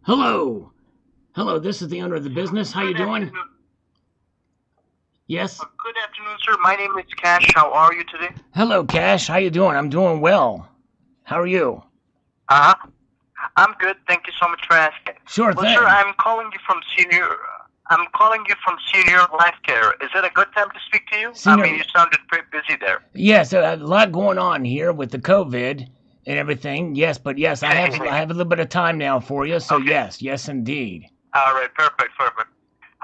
Hello. Hello, this is the owner of the business. How you Good doing? afternoon. Yes. Good afternoon, sir. My name is Cash. How are you today? Hello, Cash. How you doing? I'm doing well. How are you? Uh huh. I'm good. Thank you so much for asking. Sure Well, sir, thing. I'm calling you from Senior. I'm calling you from Senior Life Care. Is it a good time to speak to you? I mean, Senior, you sounded pretty busy there. yes, a lot going on here with the COVID and everything. Yes, but yes, I have a little bit of time now for you. So Okay. yes, indeed. All right. Perfect. Perfect.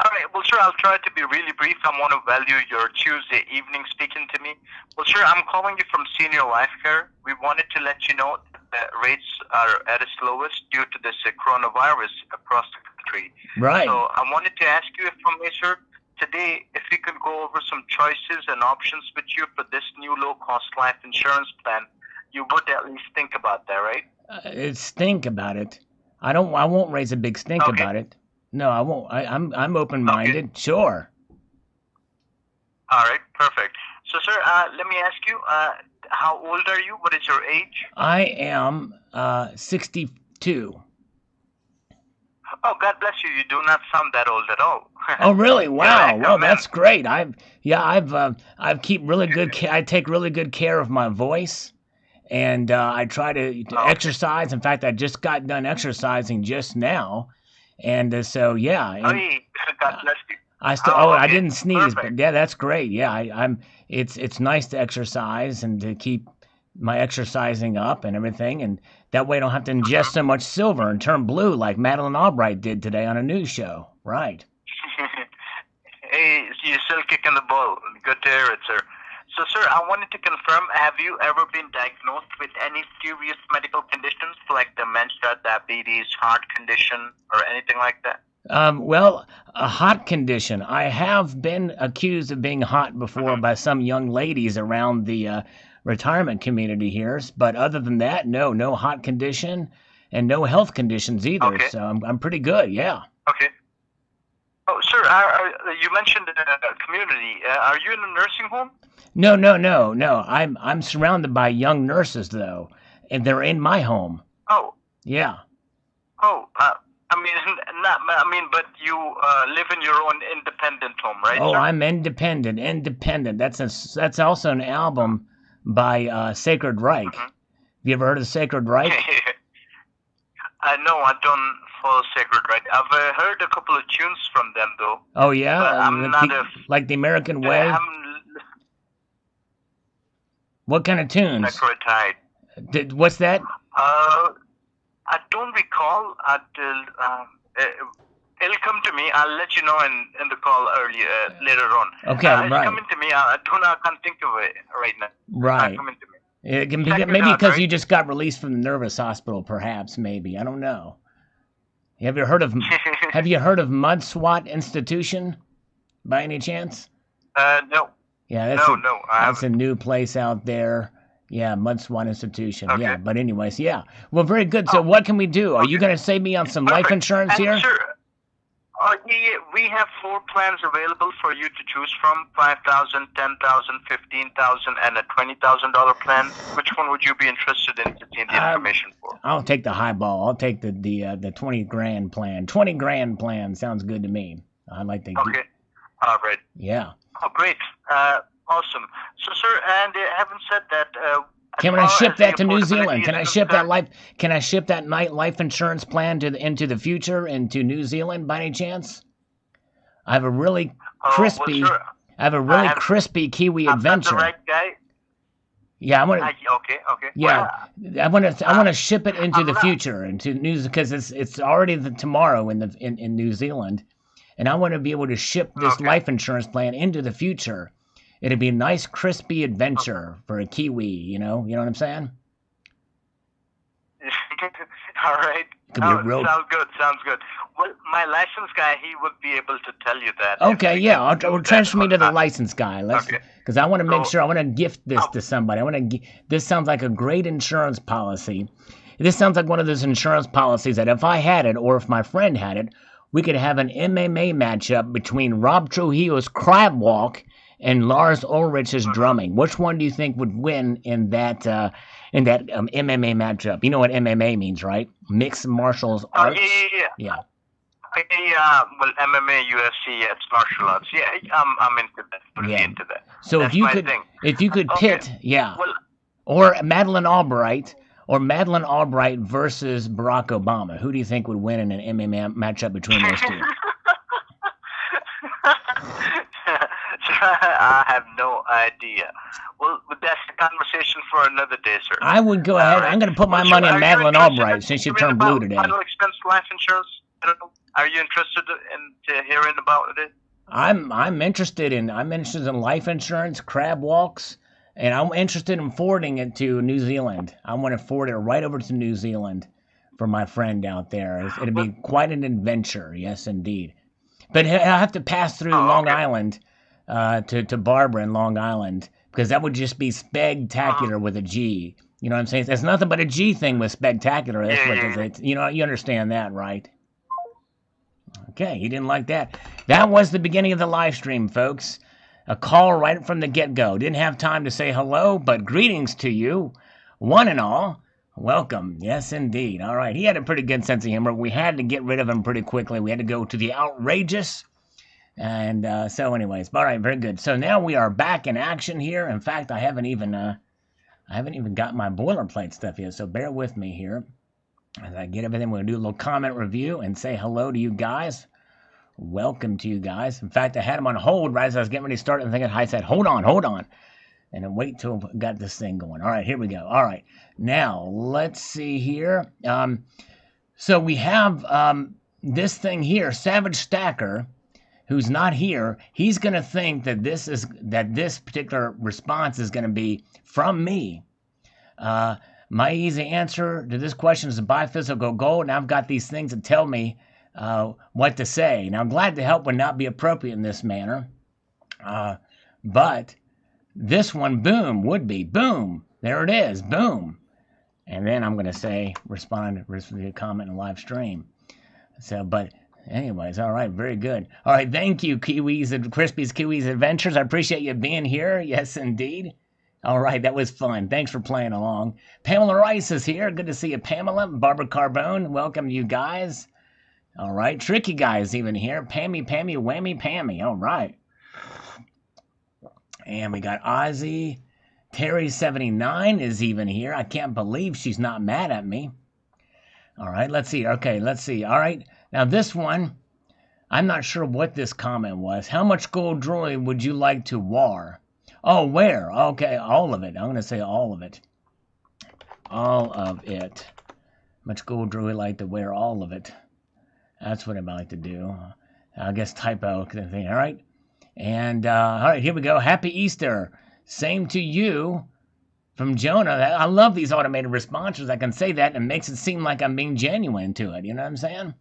All right. Well, sir, I'll try to be really brief. I want to value your Tuesday evening speaking to me. Well, sir, I'm calling you from Senior Life Care. We wanted to let you know that rates are at its lowest due to this coronavirus across the country. Right. So I wanted to ask you, if I may, sir, today, if we could go over some choices and options with you for this new low-cost life insurance plan, you would at least think about that, right? Stink about it. I won't raise a big stink Okay. about it. No, I won't. I'm Okay. open-minded. Sure. All right. Perfect. So, sir, let me ask you, how old are you? What is your age? I am 62. Oh, God bless you. You do not sound that old at all. Oh, really? You're an Wow. active Well, man. that's great. I've keep really good. I take really good care of my voice, and I try to Oh, okay. exercise. In fact, I just got done exercising just now, and so yeah. And Hey, God uh, bless you. I still. Oh, Oh, I okay. didn't sneeze, Perfect. but yeah, that's great. Yeah, I'm. It's nice to exercise and to keep my exercising up and everything, and that way I don't have to ingest so much silver and turn blue like Madeline Albright did today on a news show. Right. Hey, you're still kicking the ball. Good to hear it, sir. So, sir, I wanted to confirm, have you ever been diagnosed with any serious medical conditions like dementia, diabetes, heart condition, or anything like that? Well, a hot condition. I have been accused of being hot before Hmm. by some young ladies around the retirement community here, but other than that, no, no hot condition and no health conditions either. Okay, So I'm pretty good. Yeah. okay. Oh, sir, you mentioned community. Are you in a nursing home? No, no, no, no. I'm surrounded by young nurses though, and they're in my home. Oh, Yeah. oh, I mean, not, I mean, but you live in your own independent home, right, Oh, sir? I'm independent. Independent. That's also an album by Sacred Reich. Have Hmm. you ever heard of Sacred Reich? I know I don't follow Sacred Right. I've heard a couple of tunes from them though, Oh yeah, but I'm not a. like the American I Way. haven't What kind of tunes? necrotide. What's that? Uh, I don't recall until it'll come to me. I'll let you know in the call later on. Okay, It's right, coming to me. I can't think of it right now. It's not right. coming to me. It can be Sacred maybe Heart, because right? you just got released from the nervous hospital, perhaps. Maybe I don't know. Have you heard of Have you heard of Mud Swat Institution by any chance? No, Yeah, no, I that's a haven't. new place out there. Yeah, Mud Swat Institution. Okay. Yeah, but anyways, yeah. Well, very good. So Oh, what can we do? Are you okay. going to save me on some life Perfect. insurance And here? sir, we have four plans available for you to choose from: 5,000, 10,000, 15,000, and a $20,000 plan. Which one would you be interested in seeing the Uh, information for? I'll take the high ball. I'll take the 20 grand plan. 20 grand plan sounds good to me. I like to get, Okay. All right. yeah. Oh, great. Awesome. So, sir, and having said that, as Can I far ship as the that to New Zealand? affordability is concerned, Can I ship that night life insurance plan into the future into New Zealand by any chance? I have a really well, crispy sir, I have a I really have, crispy Kiwi I'm not the adventure. right guy. Yeah, I want to Okay, okay. yeah, Well, I uh, want to ship it into I'm the not. future into New because it's already tomorrow in New Zealand, and I want to be able to ship this Okay, life insurance plan into the future. It'd be a nice crispy okay. adventure for a Kiwi, you know what I'm saying? All right. It could be a Oh, real sounds good. Sounds good. Well, my license guy, he would be able to tell you that if Okay, we yeah, can do will that transfer me or to the not. license guy. Let's Okay. because I want to make So, sure I want to gift this oh, to somebody. This sounds like a great insurance policy. This sounds like one of those insurance policies that if I had it or if my friend had it, we could have an MMA matchup between Rob Trujillo's crab walk and Lars Ulrich is drumming. Which one do you think would win in that MMA matchup? You know what MMA means, right? Mixed martial arts. Yeah. Well, MMA, UFC, it's martial arts. Yeah, I'm into that. Pretty into that. So That's if you could pit, or Madeleine Albright versus Barack Obama, who do you think would win in an MMA matchup between those two? I have no idea. Well, that's a conversation for another day, sir. I would go ahead. I'm going to put my money on Madeleine Albright since she turned blue today. Final expense life insurance? I don't know. Are you interested in hearing about it? I'm interested in life insurance, crab walks, and I'm interested in forwarding it to New Zealand. I want to forward it right over to New Zealand for my friend out there. It'll be quite an adventure, yes, indeed. But I have to pass through Long Island to Barbara in Long Island, because that would just be spectacular with a G. You know what I'm saying? There's nothing but a G thing with spectacular. That's you understand that, right? Okay, he didn't like that. That was the beginning of the live stream, folks. A call right from the get-go. Didn't have time to say hello, but greetings to you, one and all. Welcome. Yes, indeed. All right. He had a pretty good sense of humor. We had to get rid of him pretty quickly. We had to go to the outrageous. And so anyways, all right, very good. So now we are back in action here. In fact, I haven't even got my boilerplate stuff yet, so bear with me here. As I get everything, we're going to do a little comment review and say hello to you guys. Welcome to you guys. In fact, I had him on hold right as I was getting ready to start, and I said, hold on. And then wait till I got this thing going. All right, here we go. All right, now let's see here. So we have this thing here, Savage Stacker, who's not here. He's going to think that this particular response is going to be from me. My easy answer to this question is to buy physical gold, and I've got these things that tell me what to say. Now, I'm glad to help would not be appropriate in this manner, but this one, boom, would be. Boom. There it is. Boom. And then I'm going to say, respond to comment in live stream. So, but anyways, all right, very good. All right, thank you, Kiwis and Crispy's Kiwis Adventures. I appreciate you being here. Yes, indeed. All right, that was fun. Thanks for playing along. Pamela Rice is here. Good to see you, Pamela. Barbara Carbone, welcome you guys. All right, Tricky Guy is even here. Pammy, Whammy, Pammy. All right. And we got Ozzy. Terry79 is even here. I can't believe she's not mad at me. All right, let's see. Okay, let's see. All right, now this one, I'm not sure what this comment was. How much gold jewelry would you like to wear? Oh, where? Okay, all of it. I'm going to say all of it. All of it. Much gold jewelry like to wear all of it. That's what I'd like to do. I guess typo kind of thing. All right. And, all right, here we go. Happy Easter. Same to you from Jonah. I love these automated responses. I can say that and it makes it seem like I'm being genuine to it. You know what I'm saying?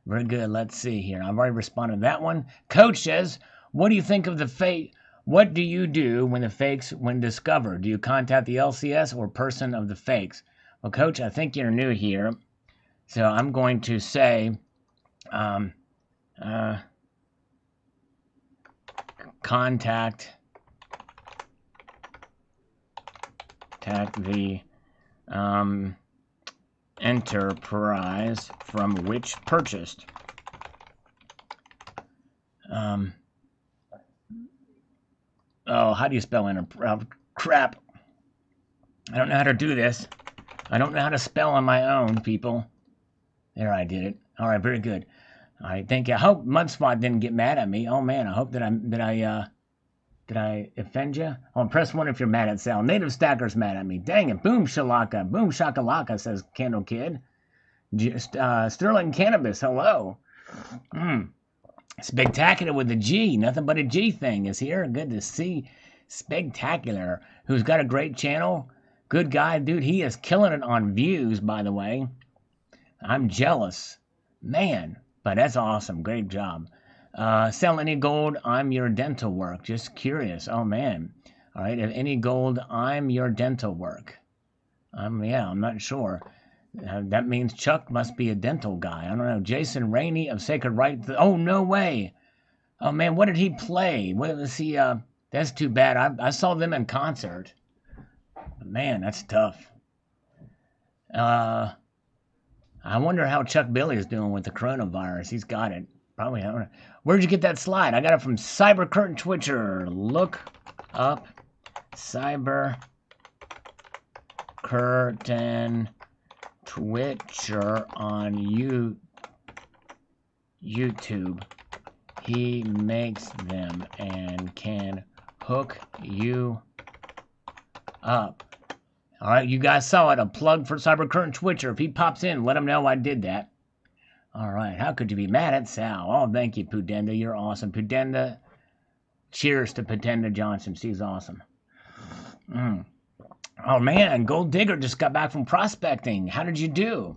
Very good. Let's see here. I've already responded to that one. Coach says, what do you think of the fake? What do you do when the fakes, when discovered? Do you contact the LCS or person of the fakes? Well, Coach, I think you're new here. So I'm going to say, contact the enterprise from which purchased. Oh, how do you spell enterprise? Crap. I don't know how to do this. I don't know how to spell on my own, people. There, I did it. All right, very good. All right, thank you. I hope Mudspot didn't get mad at me. Oh man, I hope did I offend you? Oh, press 1 if you're mad at Sal. Native Stacker's mad at me. Dang it. Boom shalaka. Boom shakalaka, says Candle Kid. Sterling Cannabis, hello. Spectacular with a G. Nothing but a G thing is here. Good to see. Spectacular. Who's got a great channel. Good guy, dude. He is killing it on views, by the way. I'm jealous. Man, but that's awesome. Great job. Sell any gold, I'm your dental work. Just curious. Oh, man. All right, if any gold, I'm your dental work. Yeah, I'm not sure. That means Chuck must be a dental guy. I don't know. Jason Rainey of Sacred Right. Oh, no way. Oh, man, what did he play? What was he? That's too bad. I saw them in concert. Man, that's tough. I wonder how Chuck Billy is doing with the coronavirus. He's got it. Probably. I don't know. Where'd you get that slide? I got it from Cyber Curtain Twitcher. Look up Cyber Curtain Twitcher on YouTube. He makes them and can hook you up. All right, you guys saw it. A plug for Cyber Curtain Twitcher. If he pops in, let him know I did that. All right, how could you be mad at Sal? Oh, thank you, Pudenda. You're awesome. Pudenda, cheers to Pudenda Johnson. She's awesome. Oh, man, Gold Digger just got back from prospecting. How did you do?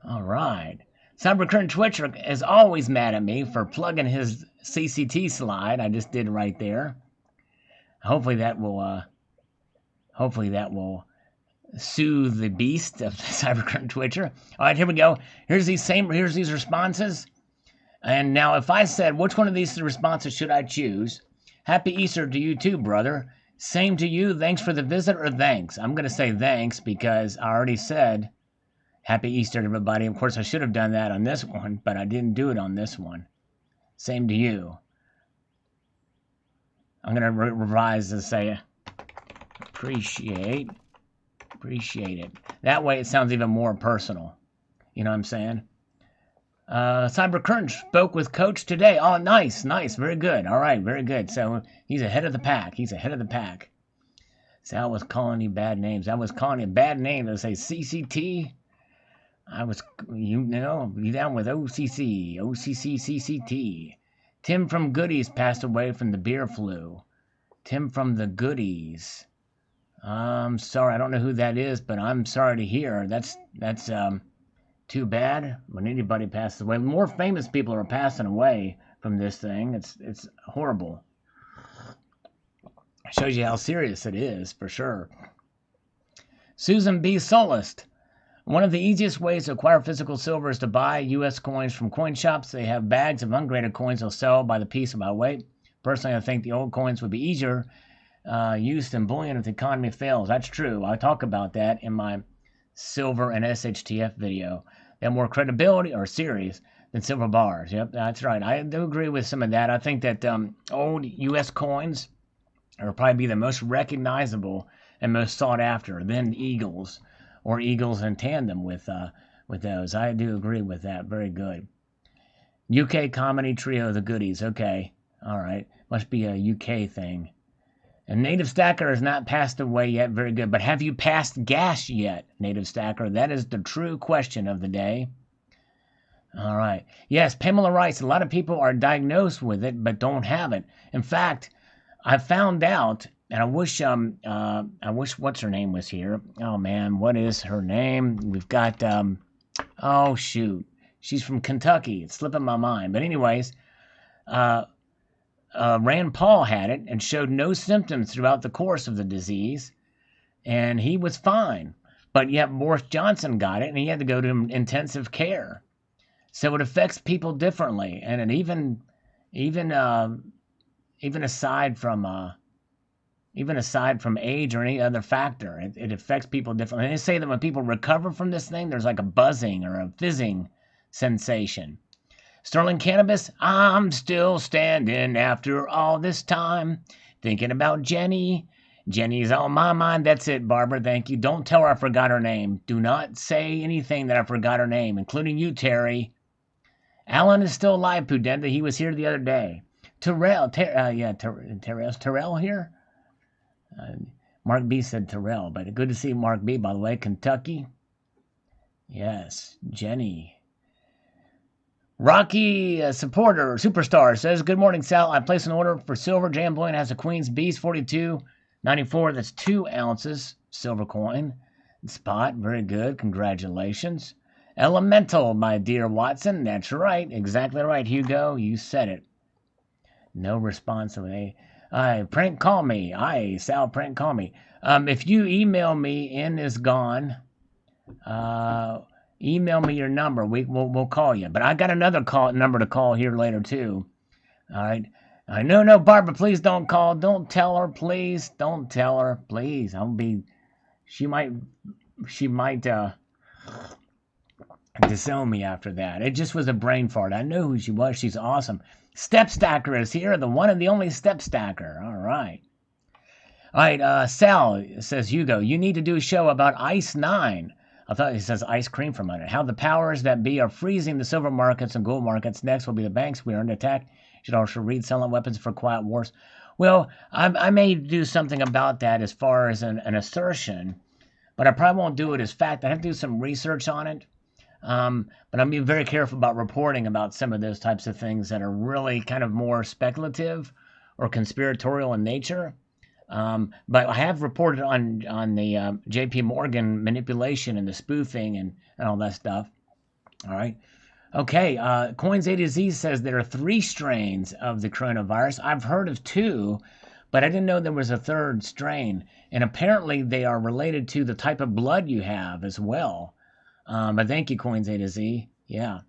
All right. Cyber Curtain Twitcher is always mad at me for plugging his CCT slide I just did right there. Hopefully that will soothe the beast of Cyber Curtain Twitcher. All right, here we go. Here's these responses. And now if I said, which one of these responses should I choose? Happy Easter to you too, brother. Same to you. Thanks for the visit, or thanks? I'm going to say thanks because I already said Happy Easter to everybody. Of course, I should have done that on this one, but I didn't do it on this one. Same to you. I'm going to revise and say appreciate it. That way it sounds even more personal. You know what I'm saying? Cyber Curtain spoke with Coach today. Oh, nice. Very good. All right, very good. So he's ahead of the pack. Sal was calling you bad names. I was calling you bad names. I say CCT. I was, you down with OCC, CCT. Tim from Goodies passed away from the beer flu. Tim from the Goodies. I'm sorry, I don't know who that is, but I'm sorry to hear. That's too bad when anybody passes away. More famous people are passing away from this thing. It's horrible. Shows you how serious it is, for sure. Susan B. Solist. One of the easiest ways to acquire physical silver is to buy U.S. coins from coin shops. They have bags of ungraded coins they'll sell by the piece or by weight. Personally, I think the old coins would be easier used in bullion if the economy fails. That's true. I talk about that in my silver and SHTF video. They have more credibility or series than silver bars. Yep, that's right. I do agree with some of that. I think that old U.S. coins are probably be the most recognizable and most sought after than eagles, or eagles in tandem with those. I do agree with that. Very good. UK comedy trio, the Goodies. Okay, all right. Must be a UK thing. And Native Stacker has not passed away yet. Very good. But have you passed gas yet, Native Stacker? That is the true question of the day. All right. Yes, Pamela writes, a lot of people are diagnosed with it but don't have it. In fact, I found out, and I wish what's her name was here. Oh man, what is her name? We've got oh shoot. She's from Kentucky. It's slipping my mind. But anyways, Rand Paul had it and showed no symptoms throughout the course of the disease, and he was fine. But yet Boris Johnson got it, and he had to go to intensive care. So it affects people differently, and it even aside from age or any other factor, it affects people differently. And they say that when people recover from this thing, there's like a buzzing or a fizzing sensation. Sterling Cannabis, I'm still standing after all this time, thinking about Jenny. Jenny's on my mind. That's it, Barbara. Thank you. Don't tell her I forgot her name. Do not say anything that I forgot her name, including you, Terry. Alan is still alive, Pudenda. He was here the other day. Terrell here? Mark B said Terrell, but good to see Mark B, by the way. Kentucky. Yes, Jenny. Rocky supporter, superstar, says, good morning, Sal. I placed an order for silver. Jam Bullion has a Queen's Beast 42.94. That's 2 ounces silver coin. Spot, very good. Congratulations. Elemental, my dear Watson. That's right. Exactly right, Hugo. You said it. No response from me. Prank call me. Sal, prank call me. If you email me, in is gone. Email me your number. We'll call you. But I got another number to call here later too. All right. No, Barbara, please don't call. Don't tell her, please. Don't tell her, please. She might, she might, disown me after that. It just was a brain fart. I knew who she was. She's awesome. Step Stacker is here, the one and the only Step Stacker. All right. All right, Sal, says Hugo, you need to do a show about Ice 9. I thought it says ice cream for a minute. How the powers that be are freezing the silver markets and gold markets. Next will be the banks. We are under attack. You should also read Selling Weapons for Quiet Wars. Well, I may do something about that as far as an assertion, but I probably won't do it as fact. I have to do some research on it. But I'm being very careful about reporting about some of those types of things that are really kind of more speculative or conspiratorial in nature. But I have reported on the J.P. Morgan manipulation and the spoofing and all that stuff. All right. Okay. Coins A to Z says there are 3 strains of the coronavirus. I've heard of 2, but I didn't know there was a 3rd strain. And apparently they are related to the type of blood you have as well. But thank you, Coins A to Z. Yeah.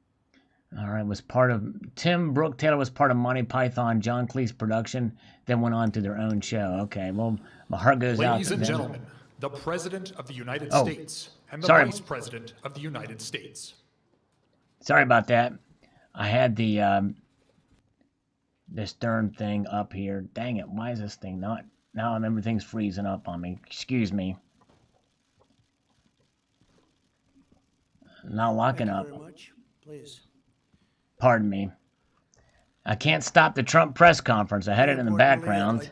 All right. Was part of Tim Brooke Taylor was part of Monty Python, John Cleese production, then went on to their own show. Okay. Well, my heart goes out to them. Ladies and gentlemen, the President of the United States and the Vice President of the United States. Sorry about that. I had the this darn thing up here. Dang it! Why is this thing not? Now everything's freezing up on me. Excuse me. Not locking up. Very much. Please. Pardon me. I can't stop the Trump press conference. I had it in the background,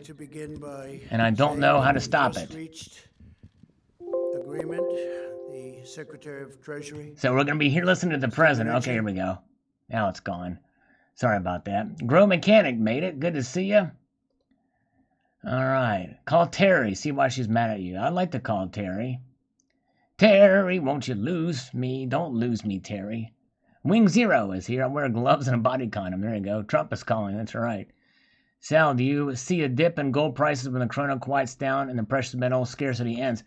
and I don't know how to stop it. Reached agreement, the Secretary of Treasury. So we're going to be here listening to the president. Okay, here we go. Now it's gone. Sorry about that. Grow Mechanic made it. Good to see you. All right. Call Terry. See why she's mad at you. I'd like to call Terry. Terry, won't you lose me? Don't lose me, Terry. Wing Zero is here. I wear gloves and a body condom. There you go. Trump is calling. That's right. Sal, do you see a dip in gold prices when the krona quiets down and the precious metal scarcity ends?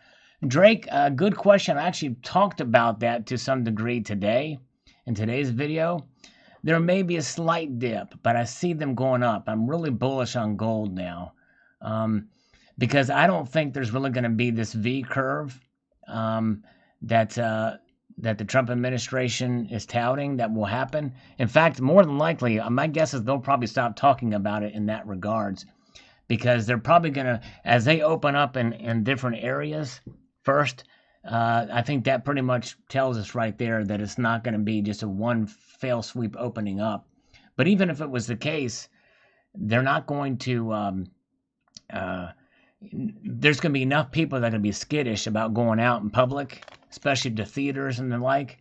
Drake, good question. I actually talked about that to some degree today in today's video. There may be a slight dip, but I see them going up. I'm really bullish on gold now because I don't think there's really going to be this V curve that the Trump administration is touting that will happen. In fact, more than likely, my guess is they'll probably stop talking about it in that regards because they're probably going to, as they open up in different areas first, I think that pretty much tells us right there that it's not going to be just a one fail sweep opening up. But even if it was the case, they're not going to, there's going to be enough people that are going to be skittish about going out in public, especially to theaters and the like,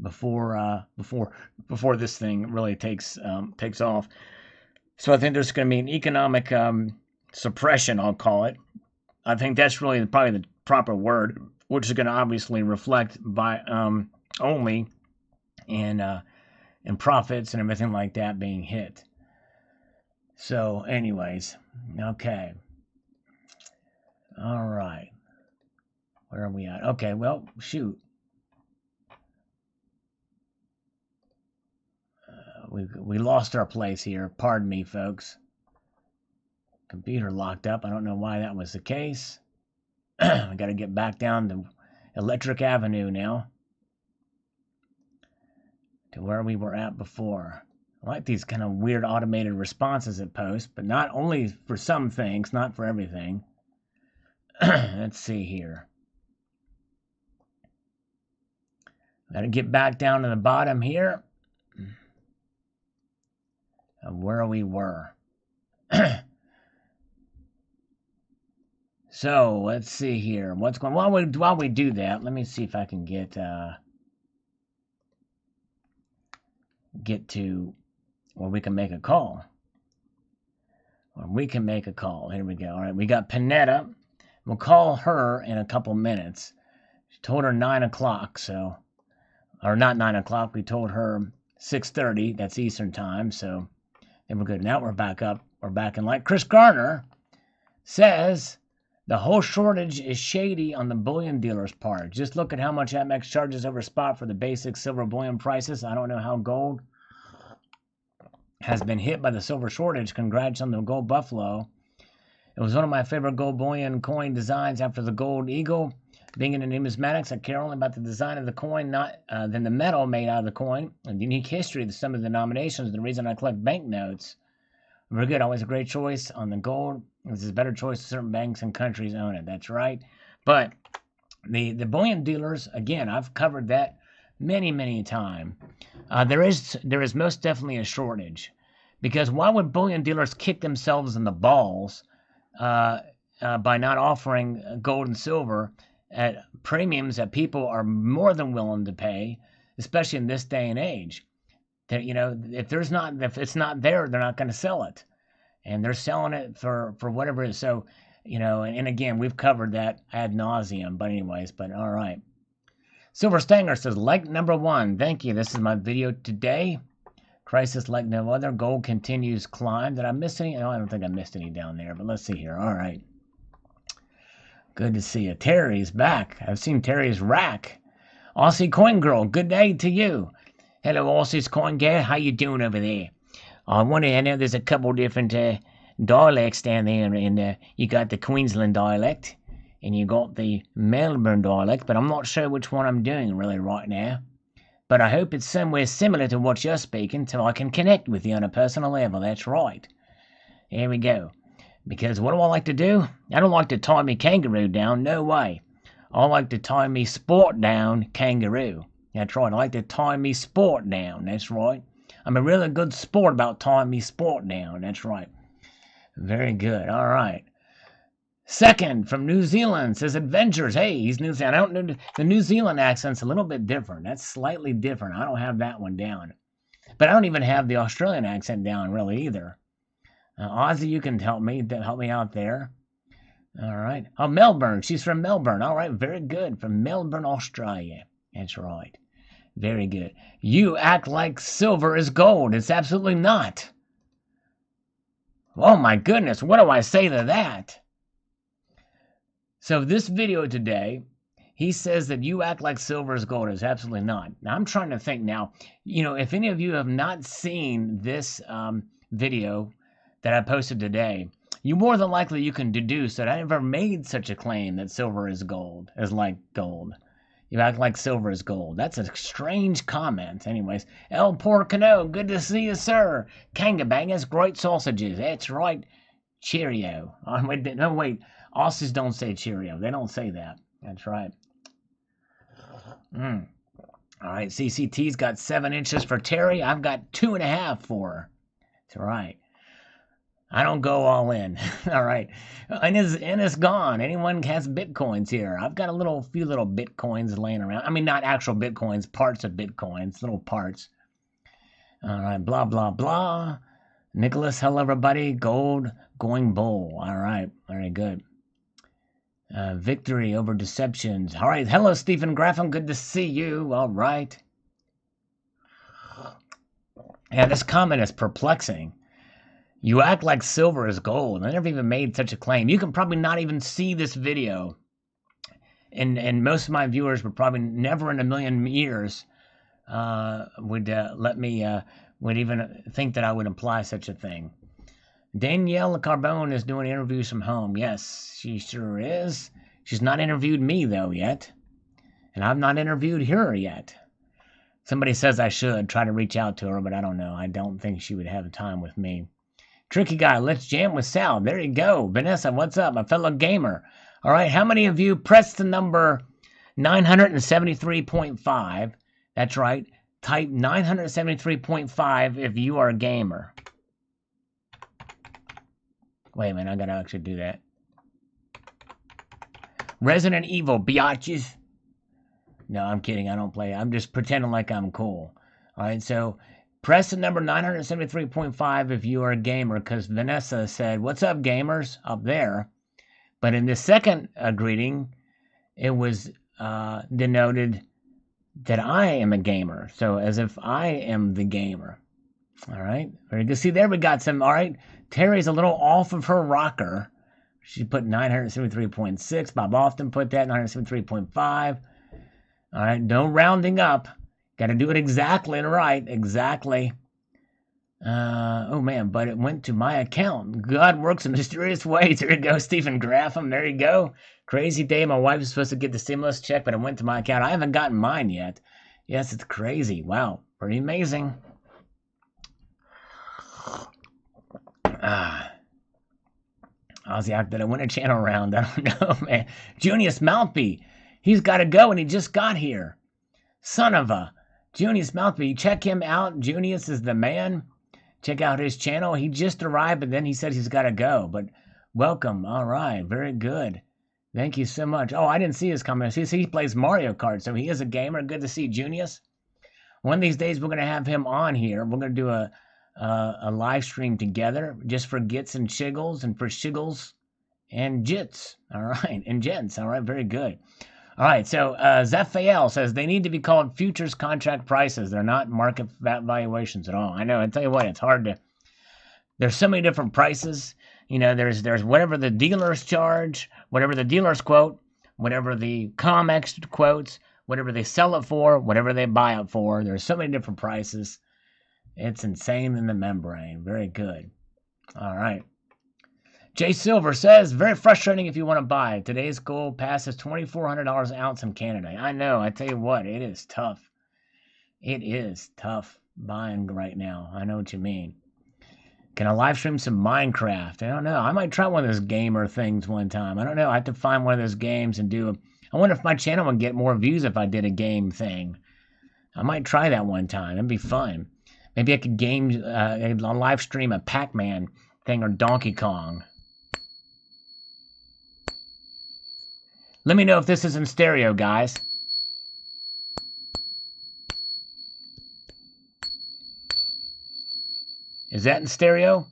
before this thing really takes off. So I think there's going to be an economic suppression, I'll call it. I think that's really probably the proper word, which is going to obviously reflect by only in profits and everything like that being hit. So, anyways, okay. All right. Where are we at? Okay, well, shoot. We lost our place here. Pardon me, folks. Computer locked up. I don't know why that was the case. I got to get back down to Electric Avenue now. To where we were at before. I like these kind of weird automated responses it posts, but not only for some things, not for everything. Let's see here. Got to get back down to the bottom here of where we were. So let's see here. What's going on? While we do that, let me see if I can get to where we can make a call. Here we go. All right, we got Panetta. We'll call her in a couple minutes. She told her 9 o'clock, so, or not 9 o'clock. We told her 6:30. That's Eastern time. So then we're good. Now we're back up. We're back in light. Chris Garner says the whole shortage is shady on the bullion dealer's part. Just look at how much Amex charges over spot for the basic silver bullion prices. I don't know how gold has been hit by the silver shortage. Congrats on the gold buffalo. It was one of my favorite gold bullion coin designs after the gold eagle. Being into numismatics, I care only about the design of the coin, not than the metal made out of the coin. And the unique history of some of the denominations, the reason I collect banknotes. Very good. Always a great choice on the gold. This is a better choice. Certain banks and countries own it. That's right. But the bullion dealers, again, I've covered that many times. There is most definitely a shortage, because why would bullion dealers kick themselves in the balls by not offering gold and silver at premiums that people are more than willing to pay, especially in this day and age? That, you know, if it's not there, they're not going to sell it, and they're selling it for whatever it is. So, you know, and again, we've covered that ad nauseum. But anyways, all right. Silver Stanger says, like number 1. Thank you. This is my video today. Crisis like no other. Gold continues climb. Did I miss any? No, I don't think I missed any down there. But let's see here. All right. Good to see you. Terry's back. I've seen Terry's rack. Aussie Coin Girl, good day to you. Hello, Aussie's Coin Girl. How you doing over there? I know there's a couple different dialects down there. And you got the Queensland dialect. And you got the Melbourne dialect. But I'm not sure which one I'm doing really right now. But I hope it's somewhere similar to what you're speaking, so I can connect with you on a personal level. That's right. Here we go. Because what do I like to do? I don't like to tie me kangaroo down, no way. I like to tie me sport down kangaroo. That's right, I like to tie me sport down, that's right. I'm a really good sport about tying me sport down, that's right. Very good, all right. Second, from New Zealand, says Adventures. Hey, he's New Zealand. I don't know, the New Zealand accent's a little bit different. That's slightly different. I don't have that one down. But I don't even have the Australian accent down really either. Ozzy, you can help me out there. All right. Oh, Melbourne. She's from Melbourne. All right. Very good. From Melbourne, Australia. That's right. Very good. You act like silver is gold. It's absolutely not. Oh, my goodness. What do I say to that? So this video today, he says that you act like silver is gold. It's absolutely not. Now, I'm trying to think now. You know, if any of you have not seen this video that I posted today, you more than likely you can deduce that I never made such a claim that silver is gold, is like gold. You act like silver is gold. That's a strange comment. Anyways, El Porcano, good to see you, sir. Kangabangas, great sausages. That's right. Cheerio. Oh, wait. Aussies don't say Cheerio. They don't say that. That's right. All right, CCT's got 7 inches for Terry. I've got 2.5 for her. That's right. I don't go all in. All right. And it's gone. Anyone has Bitcoins here? I've got a few little Bitcoins laying around. I mean, not actual Bitcoins, parts of Bitcoins, little parts. All right. Blah, blah, blah. Nicholas, hello, everybody. Gold going bull. All right. Very good. Victory over deceptions. All right. Hello, Stephen Graffin. Good to see you. All right. Yeah, this comment is perplexing. You act like silver is gold. I never even made such a claim. You can probably not even see this video. And most of my viewers would probably never in a million years would let me, would even think that I would imply such a thing. Danielle Carbone is doing interviews from home. Yes, she sure is. She's not interviewed me, though, yet. And I've not interviewed her yet. Somebody says I should try to reach out to her, but I don't know. I don't think she would have time with me. Tricky guy, let's jam with Sal. There you go. Vanessa, what's up? My fellow gamer. All right, how many of you pressed the number 973.5? That's right. Type 973.5 if you are a gamer. Wait a minute, I gotta actually do that. Resident Evil, biatches. No, I'm kidding. I don't play. I'm just pretending like I'm cool. All right, so press the number 973.5 if you are a gamer, because Vanessa said, what's up, gamers? Up there. But in the second greeting, it was denoted that I am a gamer. So as if I am the gamer. All right. Very good. See, there we got some. All right. Terry's a little off of her rocker. She put 973.6. Bob Often put that 973.5. All right. No rounding up. Got to do it exactly right. Exactly. Oh man, but it went to my account. God works in mysterious ways. Here you go, Stephen Graffam. There you go. Crazy day. My wife was supposed to get the stimulus check, but it went to my account. I haven't gotten mine yet. Yes, it's crazy. Wow, pretty amazing. Ozzy, I better win a channel round. I don't know, man. Junius Maltby. He's got to go, and he just got here. Son of a. Junius Maltby. Check him out. Junius is the man. Check out his channel. He just arrived, and then he said he's got to go. But welcome. All right. Very good. Thank you so much. Oh, I didn't see his comment. See, he plays Mario Kart, so he is a gamer. Good to see Junius. One of these days, we're going to have him on here. We're going to do a live stream together just for gits and shiggles and for shiggles and jits. All right. And gents. All right. Very good. All right. So Zephael says they need to be called futures contract prices. They're not market valuations at all. I know. I tell you what, it's hard to. There's so many different prices. You know, there's whatever the dealers charge, whatever the dealers quote, whatever the COMEX quotes, whatever they sell it for, whatever they buy it for. There's so many different prices. It's insane in the membrane. Very good. All right. Jay Silver says, very frustrating if you want to buy. Today's gold passes $2,400 an ounce in Canada. I know. I tell you what, it is tough. It is tough buying right now. I know what you mean. Can I live stream some Minecraft? I don't know. I might try one of those gamer things one time. I don't know. I have to find one of those games and do. I wonder if my channel would get more views if I did a game thing. I might try that one time. It'd be fun. Maybe I could live stream a Pac-Man thing or Donkey Kong. Let me know if this is in stereo, guys. Is that in stereo?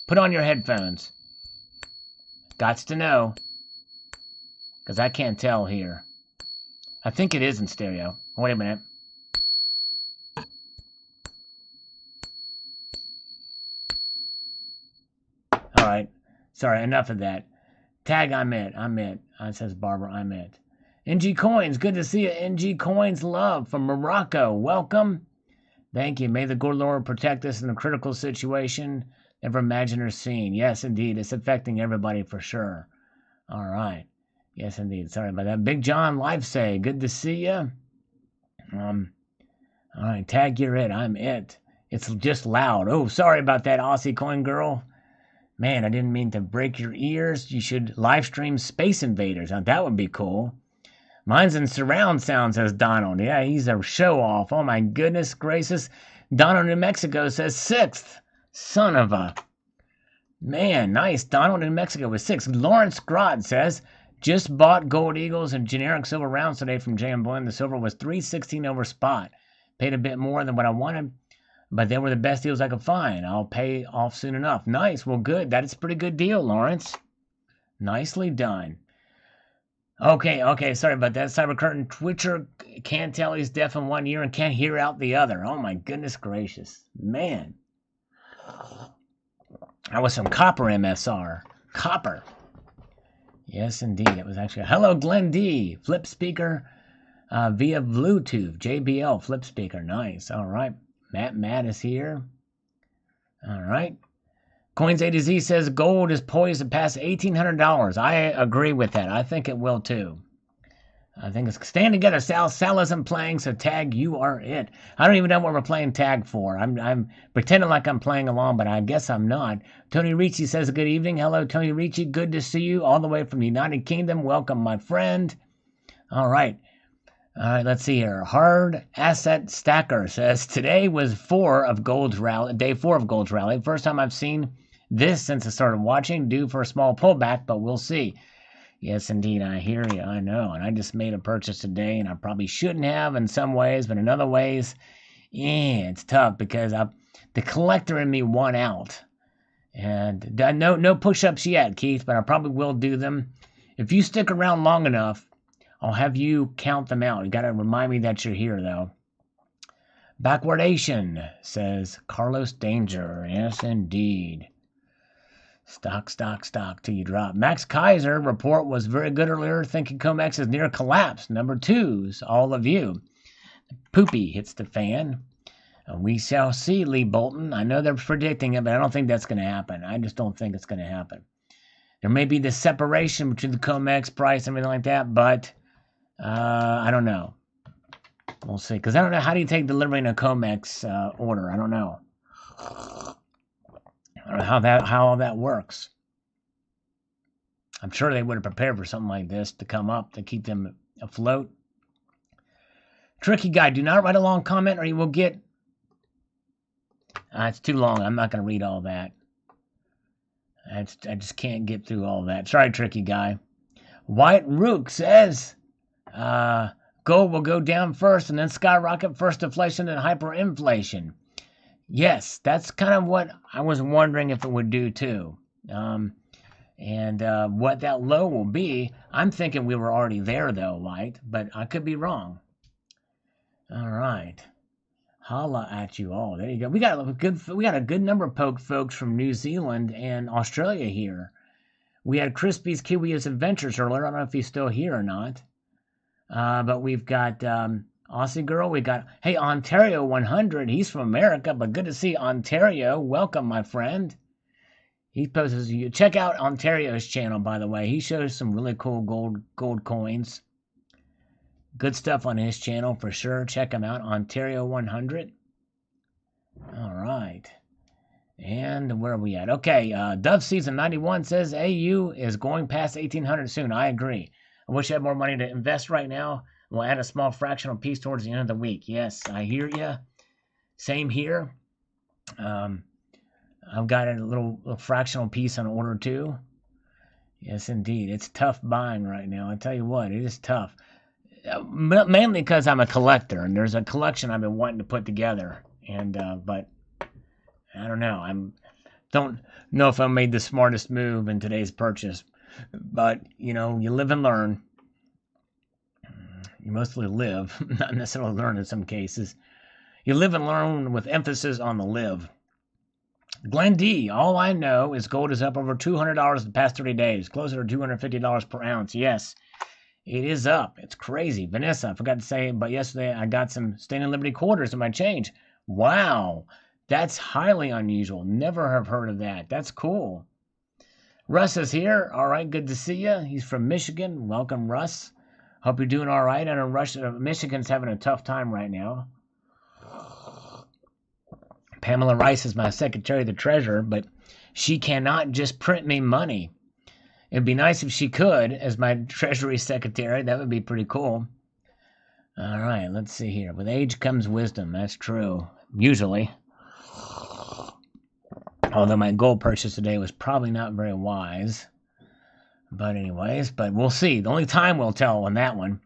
Put on your headphones. Gots to know. Because I can't tell here. I think it is in stereo. Wait a minute. Alright. Sorry, enough of that. Tag, I'm it. Says Barbara, I'm it. NG Coins, good to see you. NG Coins love from Morocco. Welcome. Thank you. May the good Lord protect us in a critical situation never imagined or seen. Yes, indeed. It's affecting everybody for sure. All right. Yes, indeed. Sorry about that. Big John Lifesay, good to see you. All right. Tag, you're it. I'm it. It's just loud. Oh, sorry about that, Aussie Coin Girl. Man, I didn't mean to break your ears. You should live stream Space Invaders. Now, that would be cool. Mine's in surround sound, says Donald. Yeah, he's a show-off. Oh, my goodness gracious. Donald, New Mexico, says 6th. Son of a... Man, nice. Donald, New Mexico was 6th. Lawrence Grott says, just bought Gold Eagles and generic silver rounds today from J.M. Bullion. The silver was $3.16 over spot. Paid a bit more than what I wanted, but they were the best deals I could find. I'll pay off soon enough. Nice. Well, good. That is a pretty good deal, Lawrence. Nicely done. Okay, sorry about that. Cyber Curtain Twitcher can't tell he's deaf in one ear and can't hear out the other. Oh my goodness gracious. Man. That was some copper MSR. Copper. Yes, indeed. It was actually... Hello, Glenn D. Flip speaker via Bluetooth. JBL flip speaker. Nice. All right. Matt is here. All right. Coins A to Z says gold is poised to pass $1,800. I agree with that. I think it will too. I think it's stand together, Sal. Sal isn't playing, so Tag, you are it. I don't even know what we're playing Tag for. I'm pretending like I'm playing along, but I guess I'm not. Tony Ricci says good evening. Hello, Tony Ricci. Good to see you all the way from the United Kingdom. Welcome, my friend. All right. All right, let's see here. Hard Asset Stacker says today was day 4 of Gold's rally. First time I've seen this since I started watching. Due for a small pullback, but we'll see. Yes, indeed, I hear you. I know. And I just made a purchase today, and I probably shouldn't have in some ways, but in other ways, it's tough because the collector in me won out. And no push-ups yet, Keith, but I probably will do them. If you stick around long enough, I'll have you count them out. You got to remind me that you're here, though. Backwardation, says Carlos Danger. Yes, indeed. Stock till you drop. Max Kaiser report was very good earlier, thinking COMEX is near collapse. Number 2's all of you. Poopy hits the fan. We shall see, Lee Bolton. I know they're predicting it, but I don't think that's going to happen. I just don't think it's going to happen. There may be this separation between the COMEX price and everything like that, but I don't know. We'll see. Because I don't know, how do you take delivery in a COMEX order? I don't know. I don't know how all that works. I'm sure they would have prepared for something like this to come up to keep them afloat. Tricky guy, do not write a long comment or you will get... it's too long. I'm not going to read all that. I just can't get through all that. Sorry, Tricky guy. White Rook says, gold will go down first and then skyrocket, first inflation and hyperinflation. Yes, that's kind of what I was wondering if it would do too. And what that low will be, I'm thinking we were already there though, Light, but I could be wrong. All right. Holla at you all. There you go. We got a good number of folks from New Zealand and Australia here. We had Crispy's Kiwi's Adventures earlier. I don't know if he's still here or not. But we've got Aussie Girl. We got, hey, Ontario 100. He's from America, but good to see Ontario. Welcome, my friend. He posts, you check out Ontario's channel, by the way. He shows some really cool gold coins. Good stuff on his channel for sure. Check him out, Ontario 100. All right. And where are we at? Okay, Dove Season 91 says AU is going past 1800 soon. I agree. I wish I had more money to invest right now. We'll add a small fractional piece towards the end of the week. Yes, I hear you. Same here. I've got a little fractional piece on order too. Yes, indeed. It's tough buying right now. I tell you what, it is tough. Mainly because I'm a collector, and there's a collection I've been wanting to put together. And but I don't know. Don't know if I made the smartest move in today's purchase. But you know, you live and learn. You mostly live, not necessarily learn in some cases. You live and learn with emphasis on the live. Glenn D, all I know is gold is up over $200 the past 30 days, closer to $250 per ounce. Yes, it is up. It's crazy. Vanessa, I forgot to say, but yesterday I got some Standing Liberty quarters in my change. Wow, that's highly unusual. Never have heard of that. That's cool. Russ is here. All right, good to see you. He's from Michigan. Welcome, Russ. Hope you're doing all right. I know Michigan's having a tough time right now. Pamela Rice is my Secretary of the Treasury, but she cannot just print me money. It'd be nice if she could as my Treasury Secretary. That would be pretty cool. All right, let's see here. With age comes wisdom. That's true. Usually. Although my gold purchase today was probably not very wise. But anyways, but we'll see. The only time will tell on that one.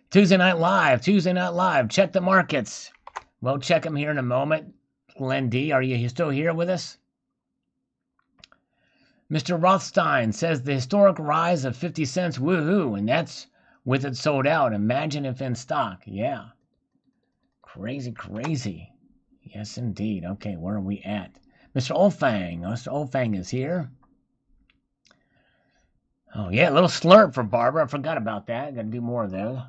Tuesday Night Live. Check the markets. We'll check them here in a moment. Glenn D, are you still here with us? Mr. Rothstein says the historic rise of 50 cents, woohoo, and that's with it sold out. Imagine if in stock. Yeah. Crazy. Yes, indeed. Okay, where are we at? Mr. Olfang. Mr. Olfang is here. Oh, yeah, a little slurp for Barbara. I forgot about that. Got to do more of those.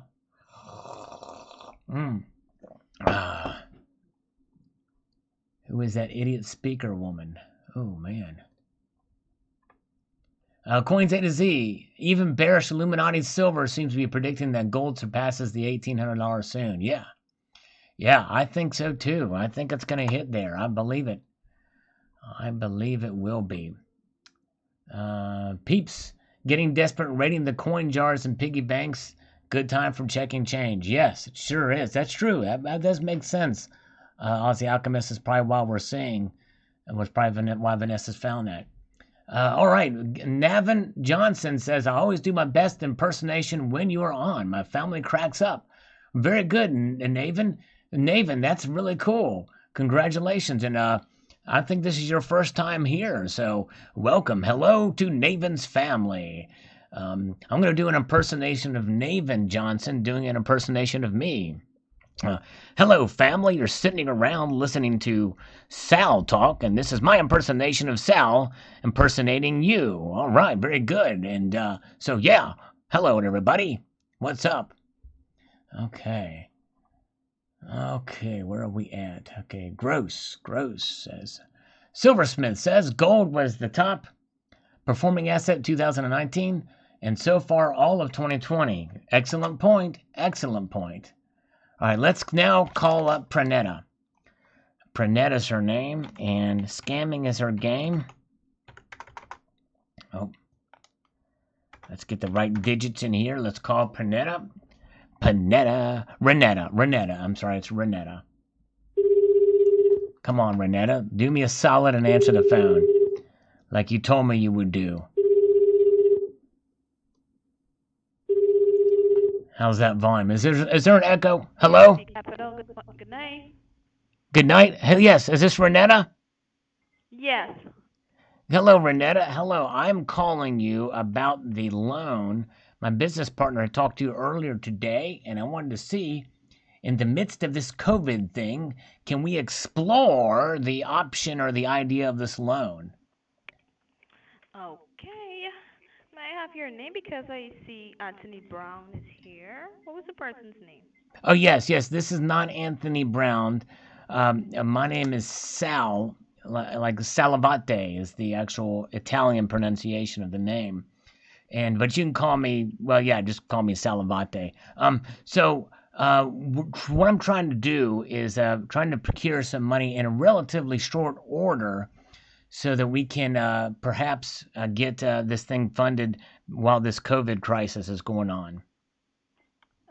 Who is that idiot speaker woman? Oh, man. Coins A to Z. Even bearish Illuminati Silver seems to be predicting that gold surpasses the $1,800 soon. Yeah. Yeah, I think so too. I think it's going to hit there. I believe it. I believe it will be. Peeps getting desperate raiding the coin jars and piggy banks. Good time for checking change. Yes, it sure is. That's true. That does make sense. Aussie Alchemist is probably why we're seeing, and was probably why Vanessa's found that. All right, Navin Johnson says, I always do my best impersonation when you are on. My family cracks up. Very good, Navin. Navin, that's really cool. Congratulations, and I think this is your first time here, so welcome. Hello to Navin's family. I'm going to do an impersonation of Navin Johnson doing an impersonation of me. Hello, family. You're sitting around listening to Sal talk, and this is my impersonation of Sal impersonating you. All right, very good. And so, yeah, hello, everybody. What's up? Okay. Okay, where are we at? Okay, Gross says. Silversmith says gold was the top performing asset 2019 and so far all of 2020. Excellent point. Excellent point. All right, let's now call up Pranetta. Pranetta's her name and scamming is her game. Oh, let's get the right digits in here. Let's call Pranetta. Renetta. I'm sorry, it's Renetta. Come on, Renetta. Do me a solid and answer the phone. Like you told me you would do. How's that volume? Is there an echo? Hello? Good night. Good night? Yes, is this Renetta? Yes. Hello, Renetta. Hello, I'm calling you about the loan. My business partner had talked to you earlier today, and I wanted to see, in the midst of this COVID thing, can we explore the option or the idea of this loan? Okay. May I have your name because I see Anthony Brown is here. What was the person's name? Oh, yes. This is not Anthony Brown. My name is Sal, like Salivate is the actual Italian pronunciation of the name. But you can call me, well, yeah, just call me Salivate. What I'm trying to do is trying to procure some money in a relatively short order so that we can perhaps get this thing funded while this COVID crisis is going on.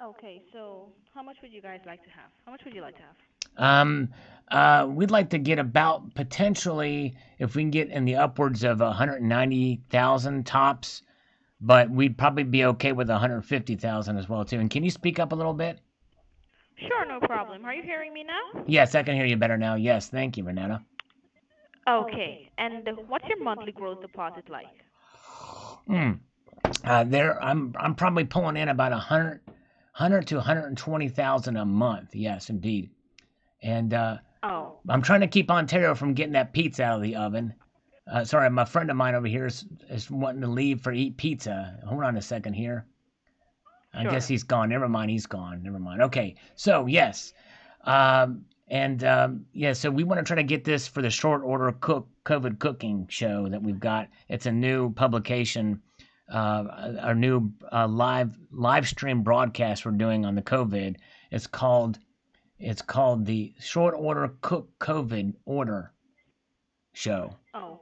Okay, so how much would you guys like to have? How much would you like to have? We'd like to get about potentially, if we can get in the upwards of 190,000 tops, but we'd probably be okay with 150,000 as well too. And can you speak up a little bit? Sure, no problem. Are you hearing me now? Yes, I can hear you better now. Yes, thank you, Renata. Okay, and what's your monthly gross deposit like? I'm probably pulling in about 100 to 120,000 a month. Yes, indeed. And I'm trying to keep Ontario from getting that pizza out of the oven. Sorry, my friend of mine over here is wanting to leave for eat pizza. Hold on a second here. I guess he's gone. Never mind, he's gone. Never mind. Okay, so yes. So we want to try to get this for the short order COVID cooking show that we've got. It's a new publication, our new live stream broadcast we're doing on the COVID. It's called the Short Order Cook COVID Order Show. Oh,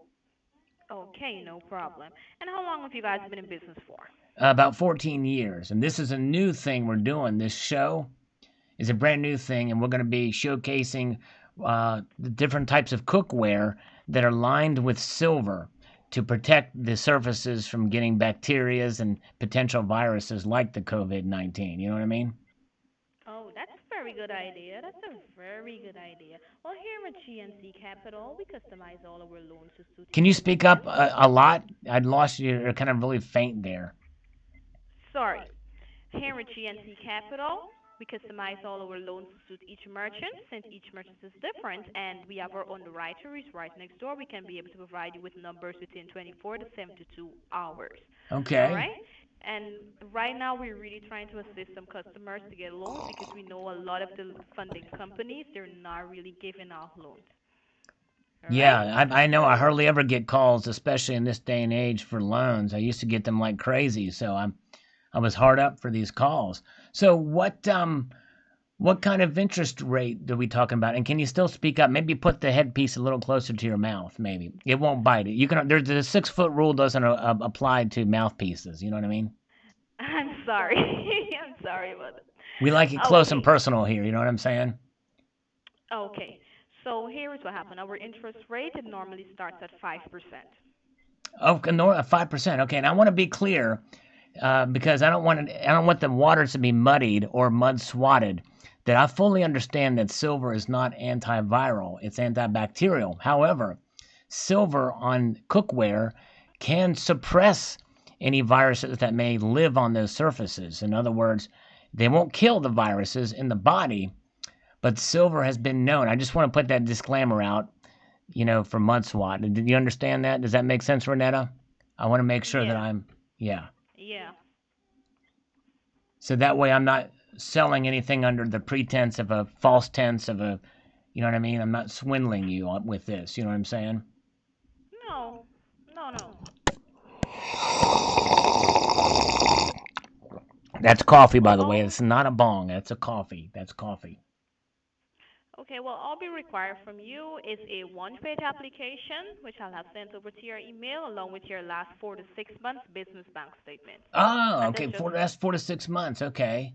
okay, no problem. And how long have you guys been in business for? About 14 years, and this is a new thing we're doing. This show is a brand new thing, and we're going to be showcasing the different types of cookware that are lined with silver to protect the surfaces from getting bacterias and potential viruses like the COVID-19. You know what I mean? Oh, that's a very good idea. That's a very good idea. Well, here at GNC Capital, we customize all of our loans to suit. Can you speak up a lot? I'd lost you. You're kind of really faint there. Sorry. Here at GNC Capital, we customize all our loans to suit each merchant, since each merchant is different, and we have our underwriters right next door. We can be able to provide you with numbers within 24 to 72 hours. Okay. All right? And right now, we're really trying to assist some customers to get loans because we know a lot of the funding companies, they're not really giving out loans. Yeah, I know. I hardly ever get calls, especially in this day and age, for loans. I used to get them like crazy, so I was hard up for these calls. So what kind of interest rate are we talking about? And can you still speak up? Maybe put the headpiece a little closer to your mouth. Maybe it won't bite it. You can. There's the 6-foot rule doesn't apply to mouthpieces. You know what I mean? I'm sorry. I'm sorry about that. We like it close and personal here. You know what I'm saying? Okay. So here is what happened. Our interest rate, it normally starts at 5%. Okay, 5%. Okay, and I want to be clear because I don't want the waters to be muddied or mud swatted. That I fully understand that silver is not antiviral; it's antibacterial. However, silver on cookware can suppress any viruses that may live on those surfaces. In other words, they won't kill the viruses in the body. But silver has been known. I just want to put that disclaimer out, for mud swat. Did you understand that? Does that make sense, Renetta? I want to make sure that I'm, Yeah. So that way I'm not selling anything under the pretense of a false tense of a, you know what I mean? I'm not swindling you with this. You know what I'm saying? No, no, no. That's coffee, by the way. Oh, It's not a bong. That's a coffee. That's coffee. okay. Well, all be required from you is a one-page application, which I'll have sent over to your email, along with your last 4 to 6 months business bank statement. Oh, And okay. that's just That's 4 to 6 months. Okay.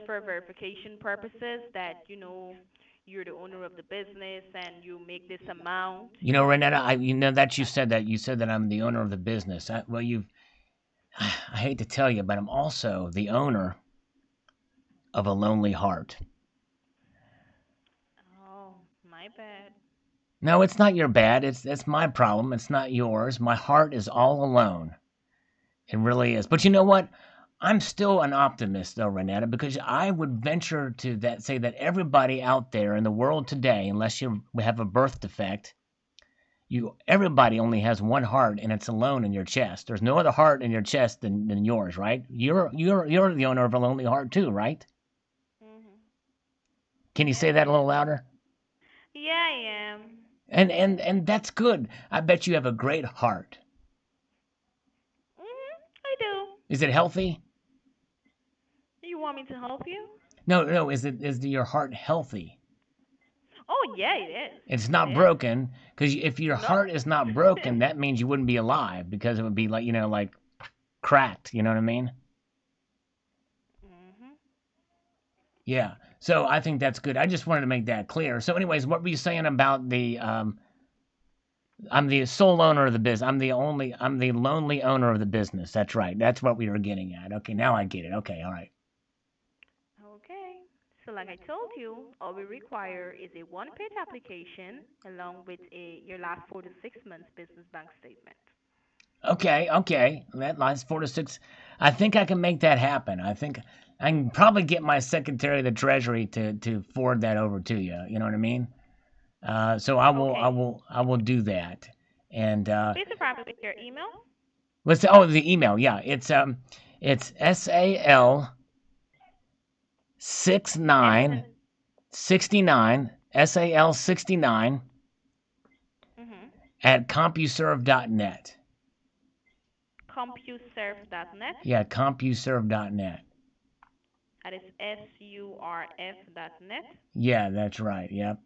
for verification purposes that you're the owner of the business and you make this amount. You know, Renetta, you said that I'm the owner of the business. I hate to tell you, but I'm also the owner of a lonely heart. Oh, my bad. No, it's not your bad. It's my problem. It's not yours. My heart is all alone. It really is. But you know what? I'm still an optimist, though, Renetta, because I would venture to say that everybody out there in the world today, unless you have a birth defect, everybody only has one heart, and it's alone in your chest. There's no other heart in your chest than yours, right? You're the owner of a lonely heart too, right? Mhm. Can you say that a little louder? Yeah, I am. And that's good. I bet you have a great heart. I do. Is it healthy? You want me to help you? No. Is your heart healthy? Oh, yeah, it is. It's It not is. broken, because if your No. heart is not broken, that means you wouldn't be alive, because it would be like cracked. You know what I mean? Mhm. Yeah. So I think that's good. I just wanted to make that clear. So, anyways, what were you saying about the I'm the sole owner of the business. I'm the lonely owner of the business. That's right. That's what we were getting at. Okay, now I get it. Okay, all right. Okay. So, like I told you, all we require is a one-page application along with your last 4 to 6 months business bank statement. Okay. That lies 4 to 6. I think I can make that happen. I think I can probably get my Secretary of the Treasury to forward that over to you. You know what I mean? So Okay. I will do that. And Please provide me with your email. the email. Yeah, it's SAL 69 SN. 69 SAL 69 Mhm. at CompuServe.net. CompuServe.net. Yeah, CompuServe.net. That is surf.net. Yeah, that's right. Yep.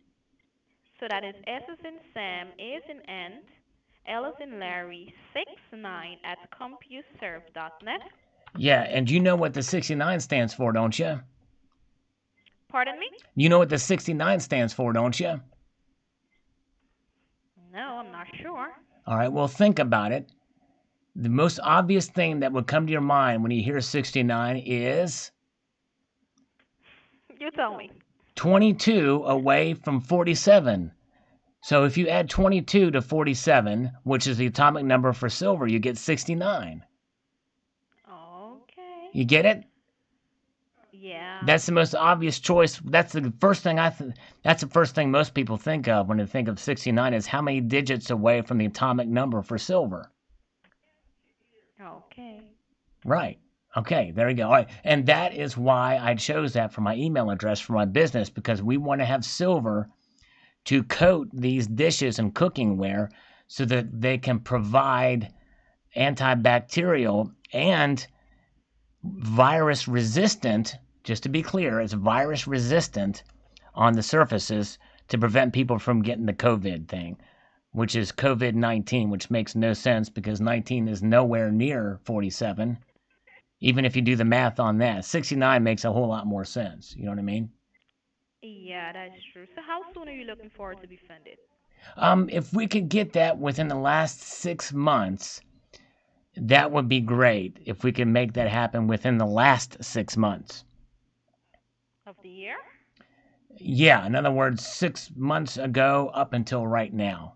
So that is S as in Sam, A as in Ant, L as in Larry, 69 at CompuServe.net. Yeah, and you know what the 69 stands for, don't you? Pardon me? You know what the 69 stands for, don't you? No, I'm not sure. All right, well, think about it. The most obvious thing that would come to your mind when you hear 69 is You tell me. 22 away from 47. So if you add 22 to 47, which is the atomic number for silver, you get 69. Okay. You get it? Yeah. That's the most obvious choice. That's the first thing that's the first thing most people think of when they think of 69 is how many digits away from the atomic number for silver. Okay. Right. Okay, there you go. All right. And that is why I chose that for my email address for my business, because we want to have silver to coat these dishes and cookingware so that they can provide antibacterial and virus resistant, just to be clear, it's virus resistant on the surfaces to prevent people from getting the COVID thing, which is COVID-19, which makes no sense because 19 is nowhere near 47. Even if you do the math on that, 69 makes a whole lot more sense. You know what I mean? Yeah, that's true. So how soon are you looking forward to be funded? If we could get that within the last 6 months, that would be great. If we can make that happen within the last 6 months. Of the year? Yeah, in other words, 6 months ago up until right now.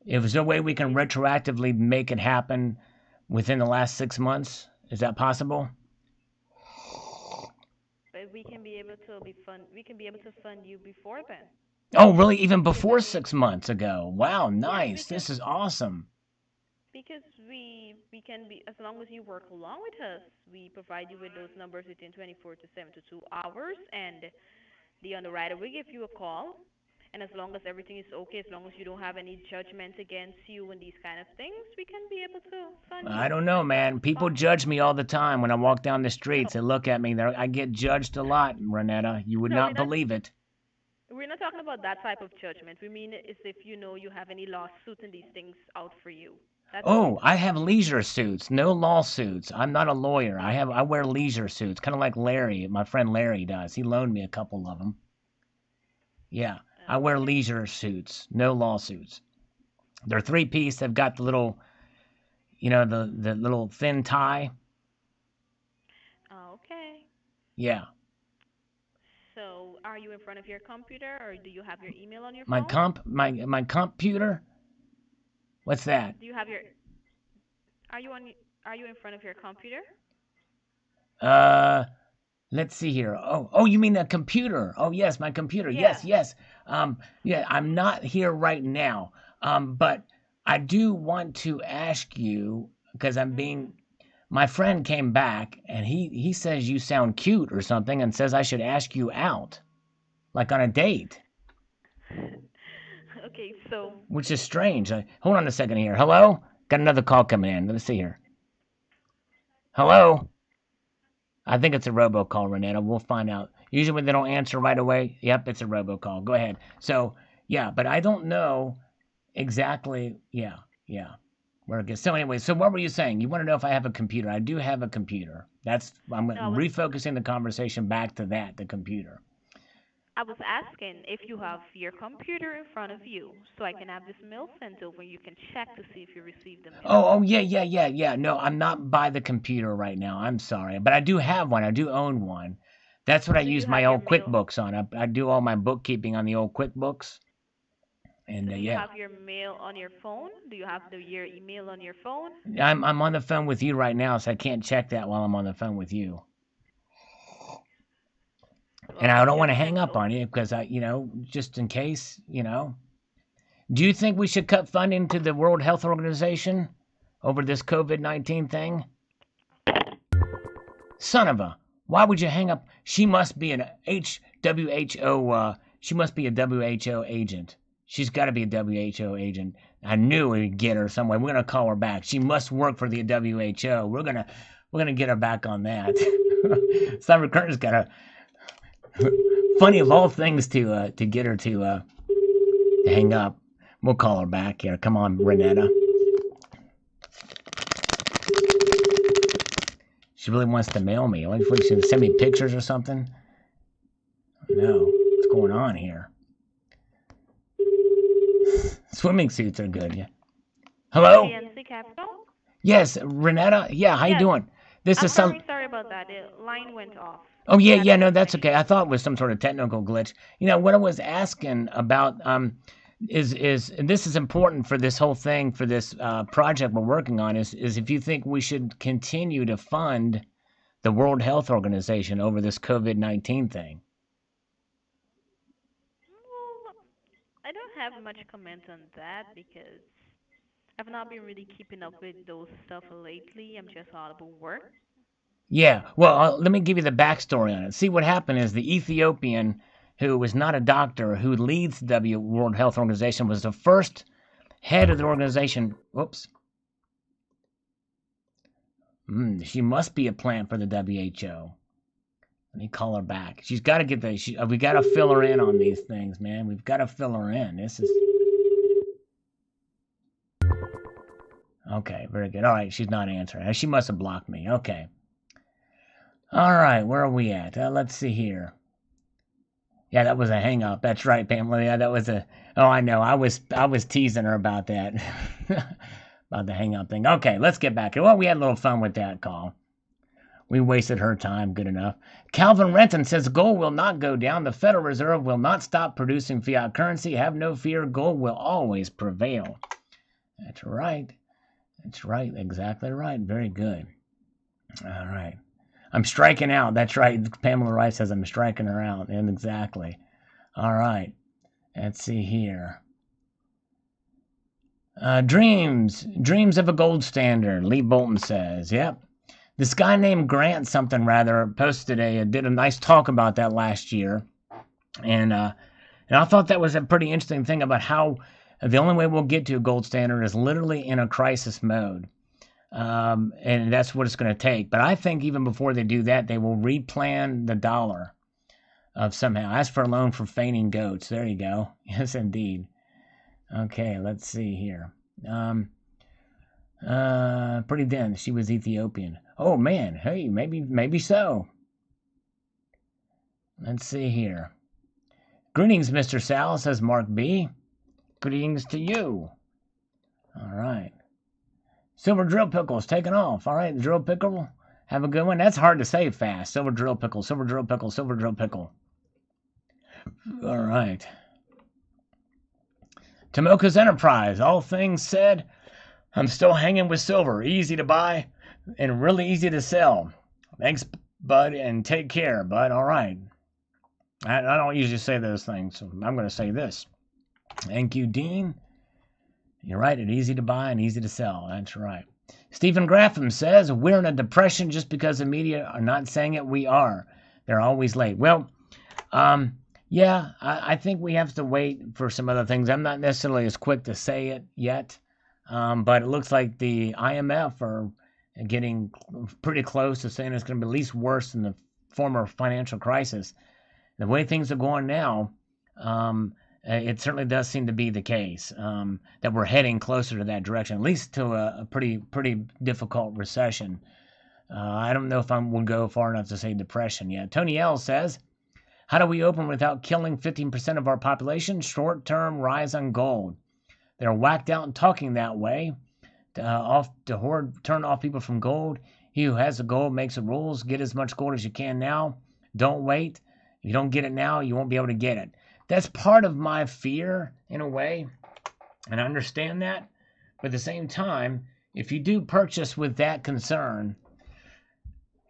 If there's no way we can retroactively make it happen within the last 6 months, is that possible? But we can be able to fund you before then. Oh, really? Even Because before I mean, 6 months ago? Wow, yes, nice. because This is awesome. Because we can be, as long as you work along with us, we provide you with those numbers within 24 to 72 hours, and the underwriter will give you a call. And as long as everything is okay, as long as you don't have any judgment against you and these kind of things, we can be able to fund I you don't know, and start man. the People process. judge me all the time when I walk down the streets. No, They look at me. I get judged a lot, Renetta. You would no, not believe it. we're not talking about that type of judgment. We mean it is if you know you have any lawsuit and these things out for you. That's all we Oh, mean. I have leisure suits, no lawsuits. I'm not a lawyer. I Okay. wear leisure suits, kind of like Larry, my friend Larry does. He loaned me a couple of them. Yeah, I wear Okay. leisure suits, no lawsuits. They're three-piece. They've got the little, the little thin tie. Okay. Yeah, So, are you in front of your computer or do you have your email on your my phone? my computer. What's that? Do you have your are you on are you in front of your computer? Uh, let's see here. Oh, you mean a computer? Oh, yes, my computer. Yeah. Yes, yes. Yeah, I'm not here right now. But I do want to ask you because Mhm. my friend came back and he says you sound cute or something and says I should ask you out, like on a date, Okay, so which is strange. Hold on a second here. Hello? Got another call coming in. Let's see here. Hello? I think it's a robocall, Renetta. We'll find out. Usually when they don't answer right away, yep, it's a robocall. Go ahead. So, yeah, but I don't know exactly. Yeah, yeah. Where it gets. So anyway, so what were you saying? You want to know if I have a computer? I do have a computer. I'm no, refocusing the conversation back to that, the computer. I was asking if you have your computer in front of you so I can have this mail sent over. You can check to see if you received the mail. Oh, yeah, yeah, yeah, yeah. No, I'm not by the computer right now. I'm sorry, but I do have one. I do own one. That's what I Do you use my have your old mail? QuickBooks on. I do all my bookkeeping on the old QuickBooks, and So do you yeah. have your mail on your phone? Do you have your email on your phone? I'm on the phone with you right now, so I can't check that while I'm on the phone with you. And Well, I I don't want just to hang sent up over. on you because just in case. Do you think we should cut funding to the World Health Organization over this COVID-19 thing? Son of a, why would you hang up? She must be an WHO. She must be a WHO agent. She's got to be a WHO agent. I knew we'd get her somewhere. We're gonna call her back. She must work for the WHO. We're gonna get her back on that. Cyber Curtain's got a funny of all things to get her to hang up. We'll call her back here. Come on, Renetta. She really wants to mail me. What if she can send me pictures or something? No. What's going on here? Swimming suits are good, yeah. Hello? GNC Capital? Yes, Renetta? Yeah, how you Yes. doing? This is I'm some very sorry about that. The line went off. Oh We yeah, had yeah, a no, system that's okay. issue. I thought it was some sort of technical glitch. What I was asking about is and this is important for this whole thing for this project we're working on is if you think we should continue to fund the World Health Organization over this COVID-19 thing. Well, I don't have much comment on that because I've not been really keeping up with those stuff lately. I'm just all about work. Yeah, well, let me give you the backstory on it. See, what happened is the Ethiopian, who was not a doctor, who leads the World Health Organization, was the first head of the organization. Whoops. She must be a plant for the WHO. Let me call her back. She's got to get we got to fill her in on these things, man. We've got to fill her in. This is okay. Very good. All right, she's not answering. She must have blocked me. Okay. All right, where are we at? Let's see here. Yeah, that was a hang up. That's right, Pamela. Yeah, that was a. Oh, I know. I was teasing her about that, about the hang up thing. Okay, let's get back. Well, we had a little fun with that call. We wasted her time. Good enough. Calvin Renton says gold will not go down. The Federal Reserve will not stop producing fiat currency. Have no fear. Gold will always prevail. That's right. That's right. Exactly right. Very good. All right. I'm striking out. That's right. Pamela Rice says I'm striking her out. And exactly. All right. Let's see here. Dreams of a gold standard. Lee Bolton says, yep. This guy named Grant something rather posted did a nice talk about that last year. And I thought that was a pretty interesting thing about how the only way we'll get to a gold standard is literally in a crisis mode. And that's what it's going to take. But I think even before they do that, they will replan the dollar of somehow. Ask for a loan for fainting goats. There you go. Yes, indeed. Okay, let's see here. Pretty dense. She was Ethiopian. Oh man, hey, maybe so. Let's see here. Greetings, Mr. Sal, says Mark B. Greetings to you. All right. Silver Drill Pickle's taking off. All right, Drill Pickle, have a good one. That's hard to say fast. Silver Drill Pickle, Silver Drill Pickle, Silver Drill Pickle. All right. Tomoka's Enterprise. All things said, I'm still hanging with silver. Easy to buy and really easy to sell. Thanks, bud, and take care, bud. All right. I don't usually say those things, so I'm going to say this. Thank you, Dean. You're right. It's easy to buy and easy to sell. That's right. Stephen Graffam says, we're in a depression just because the media are not saying it. We are. They're always late. Well, yeah, I think we have to wait for some other things. I'm not necessarily as quick to say it yet, but it looks like the IMF are getting pretty close to saying it's going to be at least worse than the former financial crisis. The way things are going now, it certainly does seem to be the case that we're heading closer to that direction, at least to a pretty difficult recession. I don't know if I will go far enough to say depression yet. Tony L says, how do we open without killing 15% of our population? Short-term rise on gold. They're whacked out and talking that way. Turn off people from gold. He who has the gold makes the rules. Get as much gold as you can now. Don't wait. If you don't get it now, you won't be able to get it. That's part of my fear, in a way, and I understand that. But at the same time, if you do purchase with that concern,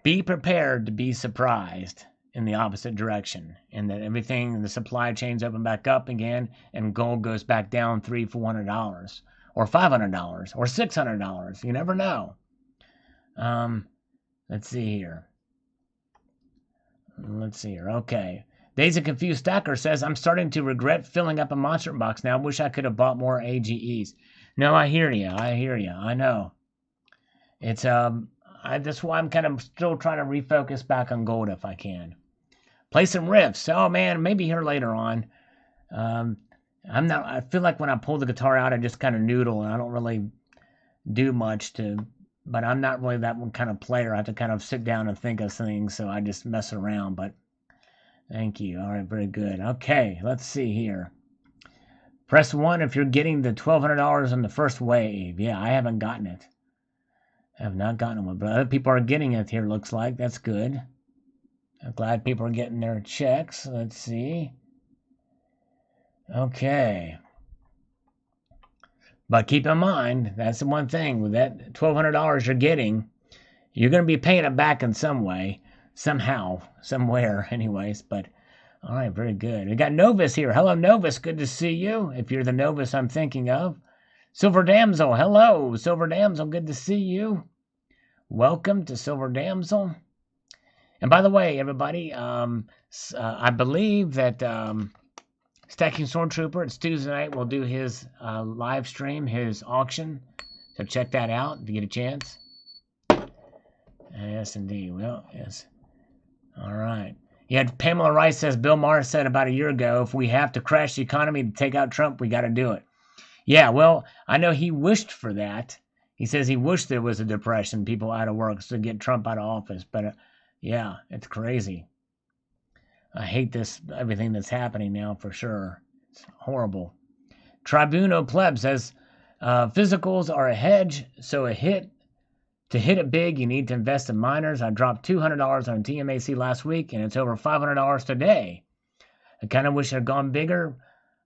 be prepared to be surprised in the opposite direction, and that everything, the supply chains open back up again, and gold goes back down $300-400, or $500, or $600. You never know. Let's see here. Okay. Days of Confused Stacker says, I'm starting to regret filling up a monster box now. Wish I could have bought more AGEs. No, I hear you. I know. It's that's why I'm kind of still trying to refocus back on gold if I can. Play some riffs. Oh man, maybe here later on. I feel like when I pull the guitar out, I just kind of noodle and I don't really do much but I'm not really that one kind of player. I have to kind of sit down and think of things, so I just mess around, but thank you. All right, very good. Okay, let's see here. Press 1 if you're getting the $1,200 on the first wave. Yeah, I haven't gotten it. I have not gotten one, but other people are getting it here, looks like. That's good. I'm glad people are getting their checks. Let's see. Okay. But keep in mind, that's the one thing. With that $1,200 you're getting, you're going to be paying it back in some way. Somehow. Somewhere, anyways. But, all right, very good. We got Novus here. Hello, Novus. Good to see you, if you're the Novus I'm thinking of. Silver Damsel. Hello, Silver Damsel. Good to see you. Welcome to Silver Damsel. And by the way, everybody, I believe that Stacking Stormtrooper, it's Tuesday night, will do his live stream, his auction. So check that out if you get a chance. Yes, indeed. Well, yes. All right. Yeah, Pamela Rice says, Bill Maher said about a year ago, if we have to crash the economy to take out Trump, we got to do it. Yeah, well, I know he wished for that. He says he wished there was a depression, people out of work, so to get Trump out of office. But, yeah, it's crazy. I hate everything that's happening now for sure. It's horrible. Tribuno Pleb says, physicals are a hedge, so to hit it big, you need to invest in miners. I dropped $200 on TMAC last week, and it's over $500 today. I kind of wish I'd gone bigger,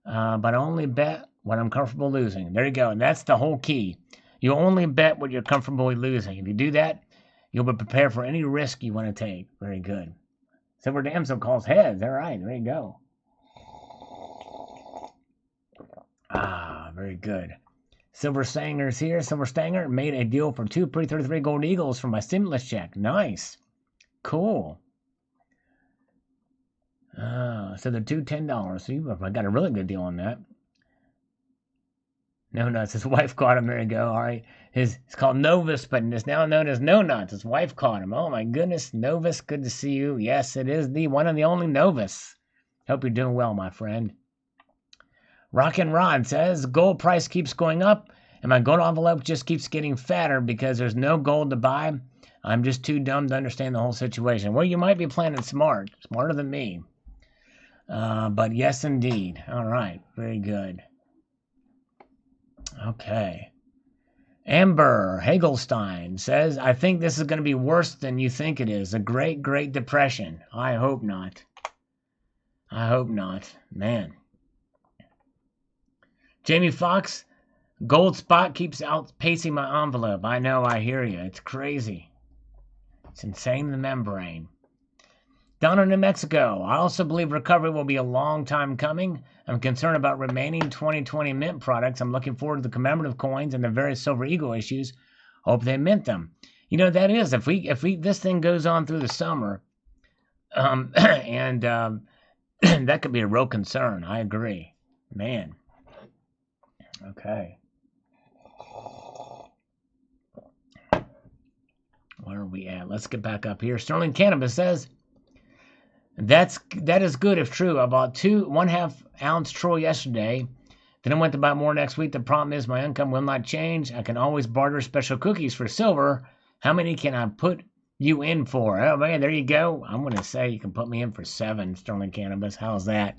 but I only bet what I'm comfortable losing. There you go, and that's the whole key. You only bet what you're comfortable losing. If you do that, you'll be prepared for any risk you want to take. Very good. Silver Damsel calls heads. All right, there you go. Very good. Silver Stanger's here. Silver Stanger made a deal for 2 pre-33 gold eagles for my stimulus check. Nice. Cool. So they're $2 $10. So I got a really good deal on that. No Nuts. His wife caught him. There you go. All right. It's called Novus, but it's now known as No Nuts. His wife caught him. Oh, my goodness. Novus, good to see you. Yes, it is the one and the only Novus. Hope you're doing well, my friend. Rockin' Rod says, gold price keeps going up, and my gold envelope just keeps getting fatter because there's no gold to buy. I'm just too dumb to understand the whole situation. Well, you might be planning smart. Smarter than me. But yes, indeed. All right. Very good. Okay. Amber Hagelstein says, I think this is going to be worse than you think it is. A great, great depression. I hope not. I hope not. Man. Jamie Fox, gold spot keeps outpacing my envelope. I know, I hear you. It's crazy. It's insane in the membrane. Down in New Mexico, I also believe recovery will be a long time coming. I'm concerned about remaining 2020 mint products. I'm looking forward to the commemorative coins and the various Silver Eagle issues. Hope they mint them. You know, that is, if this thing goes on through the summer, that could be a real concern. I agree. Man. Okay. Where are we at? Let's get back up here. Sterling Cannabis says, that is good if true. I bought 1/2 ounce Troy yesterday. Then I went to buy more next week. The problem is my income will not change. I can always barter special cookies for silver. How many can I put you in for? Oh, man, there you go. I'm going to say you can put me in for 7, Sterling Cannabis. How's that?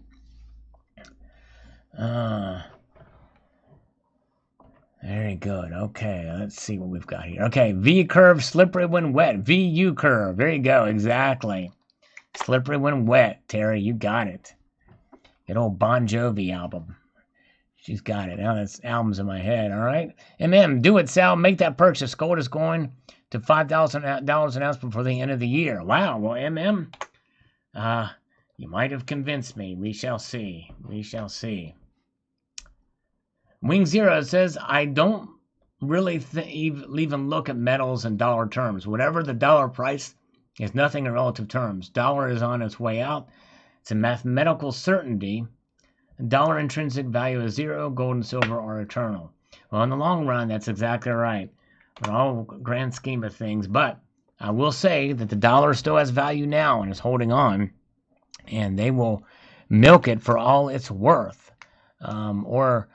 Very good. Okay, let's see what we've got here. Okay, V-curve, slippery when wet. VU curve. There you go. Exactly. Slippery when wet. Terry, you got it. Good old Bon Jovi album. She's got it. Now that's albums in my head. All right. MM, do it, Sal. Make that purchase. Gold is going to $5,000 an ounce before the end of the year. Wow. Well, MM, you might have convinced me. We shall see. We shall see. Wing Zero says, I don't really even look at metals in dollar terms. Whatever the dollar price is nothing in relative terms. Dollar is on its way out. It's a mathematical certainty. Dollar intrinsic value is 0. Gold and silver are eternal. Well, in the long run, that's exactly right. In all grand scheme of things. But I will say that the dollar still has value now and is holding on. And they will milk it for all it's worth. Or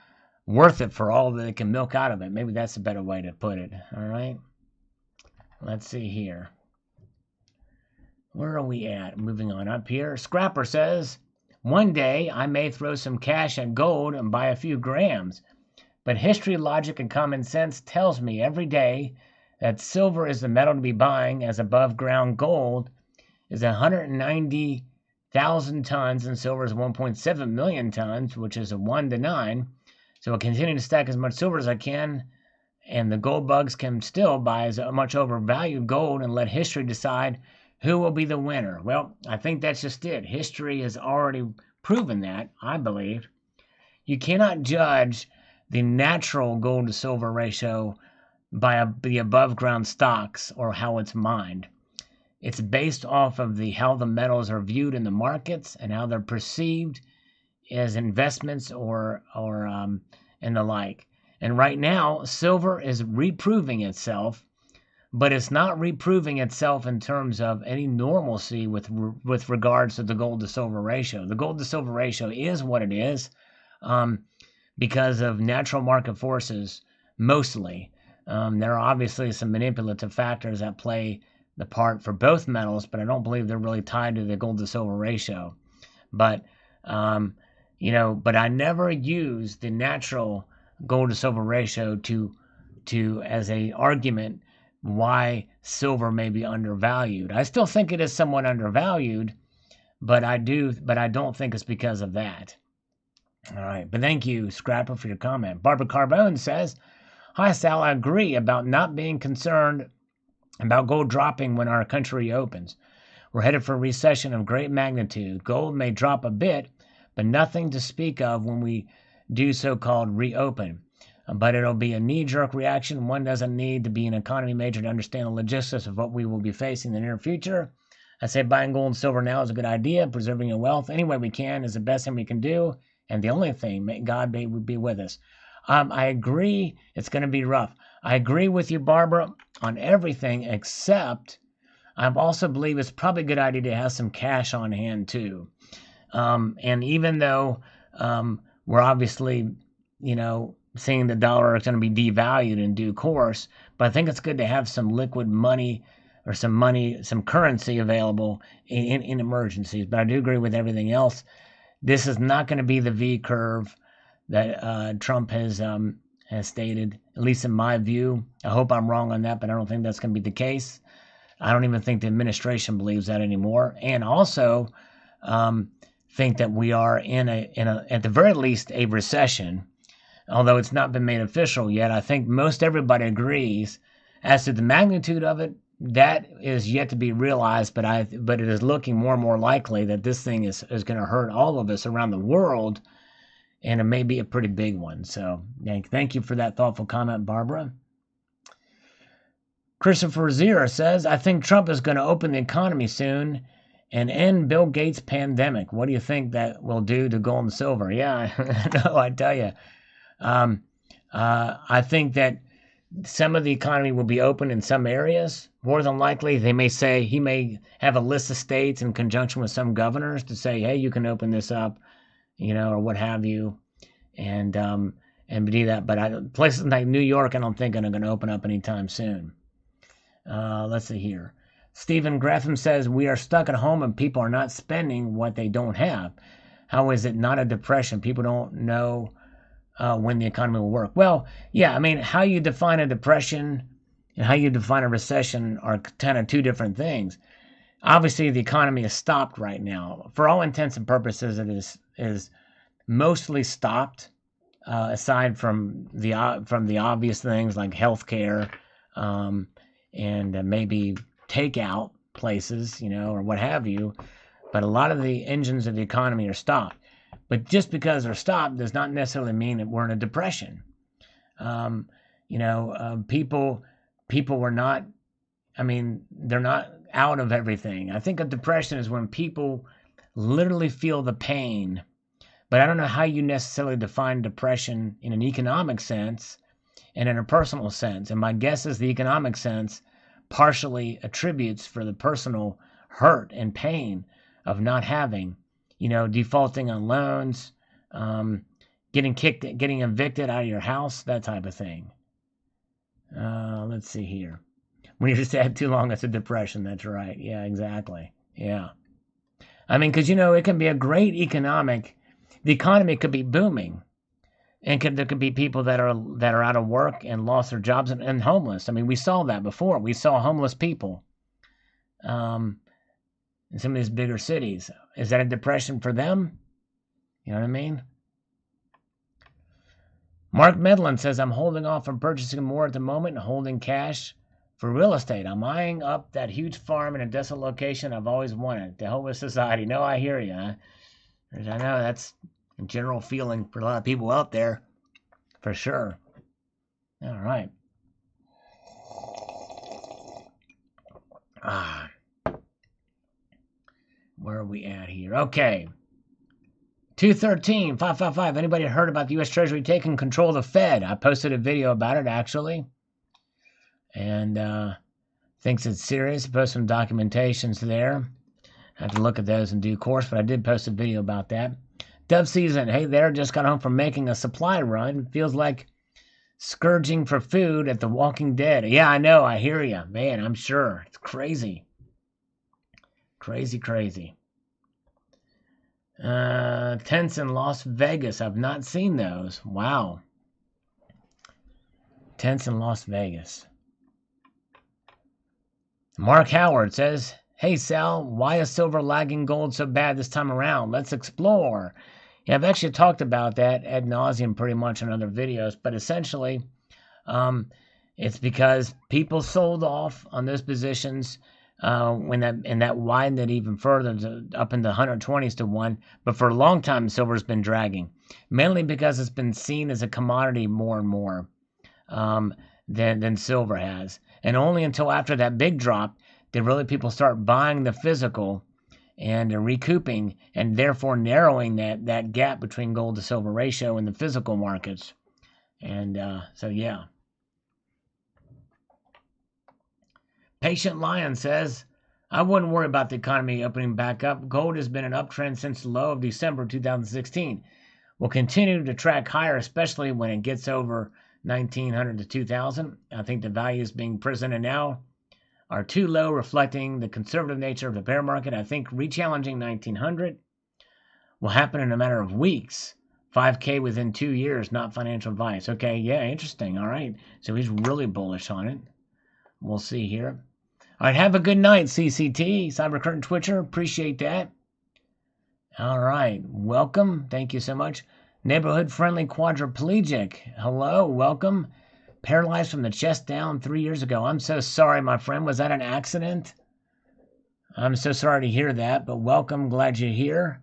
worth it for all that they can milk out of it. Maybe that's a better way to put it. All right. Let's see here. Where are we at? Moving on up here. Scrapper says, one day I may throw some cash at gold and buy a few grams. But history, logic, and common sense tells me every day that silver is the metal to be buying, as above ground gold is 190,000 tons and silver is 1.7 million tons, which is a 1 to 9. So I'll continue to stack as much silver as I can, and the gold bugs can still buy as much overvalued gold and let history decide who will be the winner. Well, I think that's just it. History has already proven that, I believe. You cannot judge the natural gold to silver ratio by the above ground stocks or how it's mined. It's based off of how the metals are viewed in the markets and how they're perceived as investments or and the like. And right now, silver is reproving itself, but it's not reproving itself in terms of any normalcy with regards to the gold to silver ratio. The gold to silver ratio is what it is because of natural market forces mostly. There are obviously some manipulative factors that play the part for both metals, but I don't believe they're really tied to the gold to silver ratio. But but I never use the natural gold to silver ratio to as a argument why silver may be undervalued. I still think it is somewhat undervalued, but I don't think it's because of that. All right, but thank you, Scrapper, for your comment. Barbara Carbone says, hi, Sal, I agree about not being concerned about gold dropping when our country reopens. We're headed for a recession of great magnitude. Gold may drop a bit, but nothing to speak of when we do so-called reopen. but it'll be a knee-jerk reaction. One doesn't need to be an economy major to understand the logistics of what we will be facing in the near future. I say buying gold and silver now is a good idea. Preserving your wealth any way we can is the best thing we can do, and the only thing. May God be with us. I agree it's going to be rough. I agree with you, Barbara, on everything except I also believe it's probably a good idea to have some cash on hand too. And even though we're obviously, seeing the dollar is going to be devalued in due course, but I think it's good to have some liquid money or some currency available in emergencies. But I do agree with everything else. This is not going to be the V curve that Trump has stated, at least in my view. I hope I'm wrong on that, but I don't think that's going to be the case. I don't even think the administration believes that anymore. And also think that we are in a at the very least a recession, although it's not been made official yet. I think most everybody agrees as to the magnitude of it. That is yet to be realized, but it is looking more and more likely that this thing is going to hurt all of us around the world, and it may be a pretty big one. So thank you for that thoughtful comment, Barbara. Christopher Zira says, I think Trump is going to open the economy soon and end Bill Gates' pandemic. What do you think that will do to gold and silver? Yeah, no, I tell you. I think that some of the economy will be open in some areas. More than likely, he may have a list of states in conjunction with some governors to say, hey, you can open this up, or what have you, and do that. But places like New York, I don't think are going to open up anytime soon. Let's see here. Stephen Graffam says, we are stuck at home and people are not spending what they don't have. How is it not a depression? People don't know when the economy will work. Well, yeah, I mean, how you define a depression and how you define a recession are kind of two different things. Obviously, the economy is stopped right now. For all intents and purposes, it is mostly stopped, aside from the obvious things like healthcare, and maybe takeout places, or what have you. But a lot of the engines of the economy are stopped. But just because they're stopped does not necessarily mean that we're in a depression. People were not, they're not out of everything. I think a depression is when people literally feel the pain. But I don't know how you necessarily define depression in an economic sense and in a personal sense. And my guess is the economic sense partially attributes for the personal hurt and pain of not having, defaulting on loans, getting evicted out of your house, that type of thing. Let's see here. When you just had too long, it's a depression. That's right. Yeah, exactly. Yeah. Because, it can be a great the economy could be booming. And there could be people that are out of work and lost their jobs and homeless. We saw that before. We saw homeless people in some of these bigger cities. Is that a depression for them? You know what I mean? Mark Medlin says, I'm holding off on purchasing more at the moment and holding cash for real estate. I'm eyeing up that huge farm in a desolate location I've always wanted. To help with society. No, I hear you. Huh? I know that's a general feeling for a lot of people out there. For sure. All right. Where are we at here? Okay. 213-555. Anybody heard about the U.S. Treasury taking control of the Fed? I posted a video about it, actually. And thinks it's serious. Post some documentations there. I have to look at those in due course, but I did post a video about that. Dove Season, hey there, just got home from making a supply run. Feels like scourging for food at The Walking Dead. Yeah, I know, I hear you. Man, I'm sure. It's crazy. Crazy. Tents in Las Vegas. I've not seen those. Wow. Tents in Las Vegas. Mark Howard says, hey Sal, why is silver lagging gold so bad this time around? Let's explore. Yeah, I've actually talked about that ad nauseum pretty much in other videos, but essentially it's because people sold off on those positions when that widened it even further up in the 120s to 1. But for a long time, silver's been dragging. mainly because it's been seen as a commodity more and more than silver has. And only until after that big drop did really people start buying the physical and recouping, and therefore narrowing that gap between gold to silver ratio in the physical markets. And so, yeah. Patient Lion says, I wouldn't worry about the economy opening back up. Gold has been an uptrend since the low of December 2016. Will continue to track higher, especially when it gets over 1900 to 2000. I think the values being presented now are too low, reflecting the conservative nature of the bear market. I think rechallenging 1900 will happen in a matter of weeks. 5K within 2 years, not financial advice. Okay, yeah, interesting. All right. So he's really bullish on it. We'll see here. All right, have a good night, CCT, Cyber Curtain Twitcher. Appreciate that. All right, welcome. Thank you so much. Neighborhood-friendly quadriplegic. Hello, welcome. Paralyzed from the chest down 3 years ago. I'm so sorry, my friend. Was that an accident? I'm so sorry to hear that, but welcome. Glad you're here.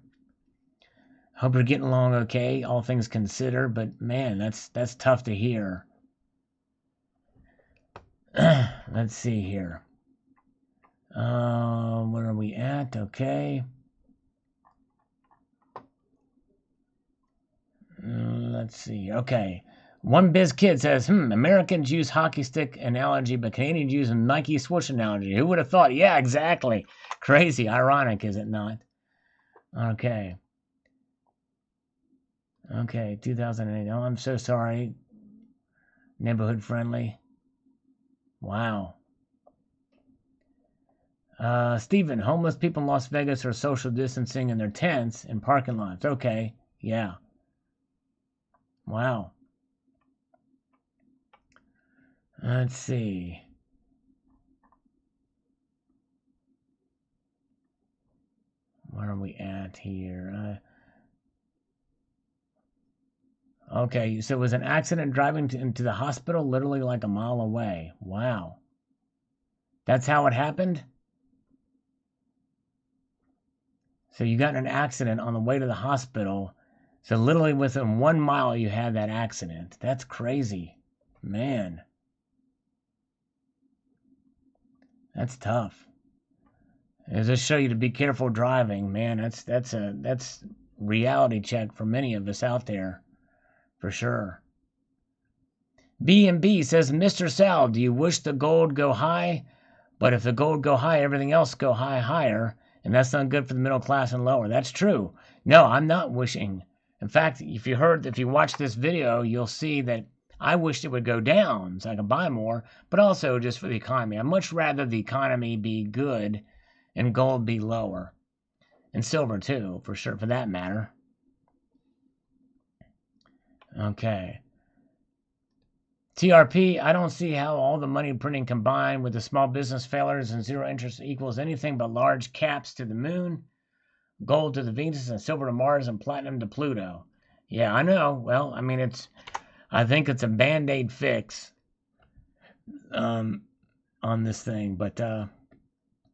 Hope you're getting along okay, all things considered. But, man, that's tough to hear. Let's see here. Where are we at? Okay. Let's see. Okay. One Biz Kid says, Americans use hockey stick analogy, but Canadians use a Nike swoosh analogy. Who would have thought? Yeah, exactly. Crazy. Ironic, is it not? Okay. Okay, 2008. Oh, I'm so sorry. Neighborhood friendly. Wow. Stephen, homeless people in Las Vegas are social distancing in their tents in parking lots. Okay, yeah. Wow. Let's see. Where are we at here? Okay, so it was an accident driving into the hospital literally like a mile away. Wow. That's how it happened? So you got in an accident on the way to the hospital. So literally within 1 mile you had that accident. That's crazy. Man. That's tough. Does this show you to be careful driving? Man, that's reality check for many of us out there. For sure. B&B says, Mr. Sal, do you wish the gold go high? But if the gold go high, everything else go higher. And that's not good for the middle class and lower. That's true. No, I'm not wishing. In fact, if you watch this video, you'll see that I wished it would go down so I could buy more, but also just for the economy. I'd much rather the economy be good and gold be lower. And silver too, for sure, for that matter. Okay. TRP, I don't see how all the money printing combined with the small business failures and zero interest equals anything but large caps to the moon, gold to the Venus, and silver to Mars, and platinum to Pluto. Yeah, I know. Well, I mean, I think it's a Band-Aid fix on this thing. But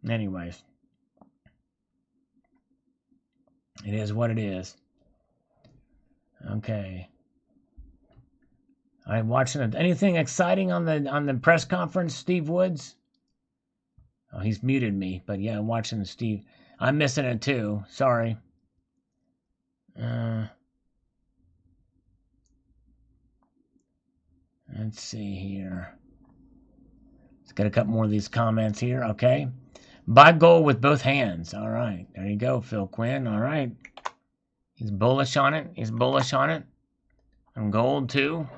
anyways, it is what it is. Okay. All right, watching it. Anything exciting on the press conference, Steve Woods? Oh, he's muted me, but yeah, I'm watching Steve. I'm missing it too. Sorry. Let's see here. Let's get a couple more of these comments here. Okay. Buy gold with both hands. All right. There you go, Phil Quinn. All right. He's bullish on it. He's bullish on it. And gold too.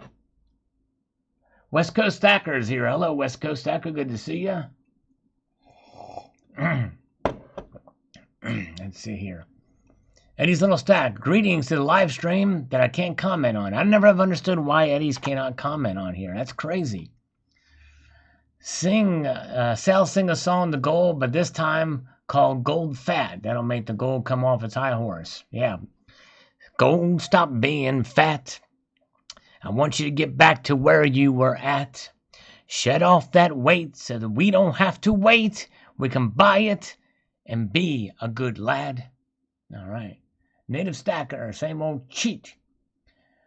West Coast Stacker is here. Hello, West Coast Stacker. Good to see you. Let's see here. Eddie's Little Stack. Greetings to the live stream that I can't comment on. I never have understood why Eddie's cannot comment on here. That's crazy. Sal sing a song to gold, but this time called Gold Fat. That'll make the gold come off its high horse. Yeah. Gold, stop being fat. I want you to get back to where you were at. Shed off that weight so that we don't have to wait. We can buy it and be a good lad. All right. Native Stacker, same old cheat.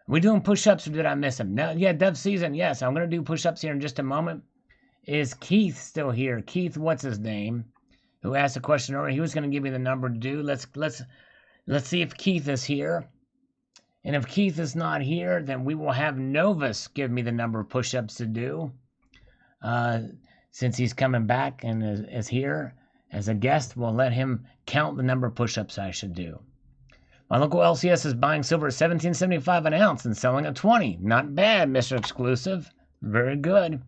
we doing push-ups or did I miss him? No, yeah, Dove Season, yes. I'm going to do push-ups here in just a moment. Is Keith still here? Keith, what's his name? Who asked a question earlier. He was going to give me the number to do. Let's see if Keith is here. And if Keith is not here, then we will have Novus give me the number of push-ups to do. Since he's coming back and is here as a guest, we'll let him count the number of push-ups I should do. My local LCS is buying silver at $17.75 an ounce and selling at $20. Not bad, Mr. Exclusive. Very good.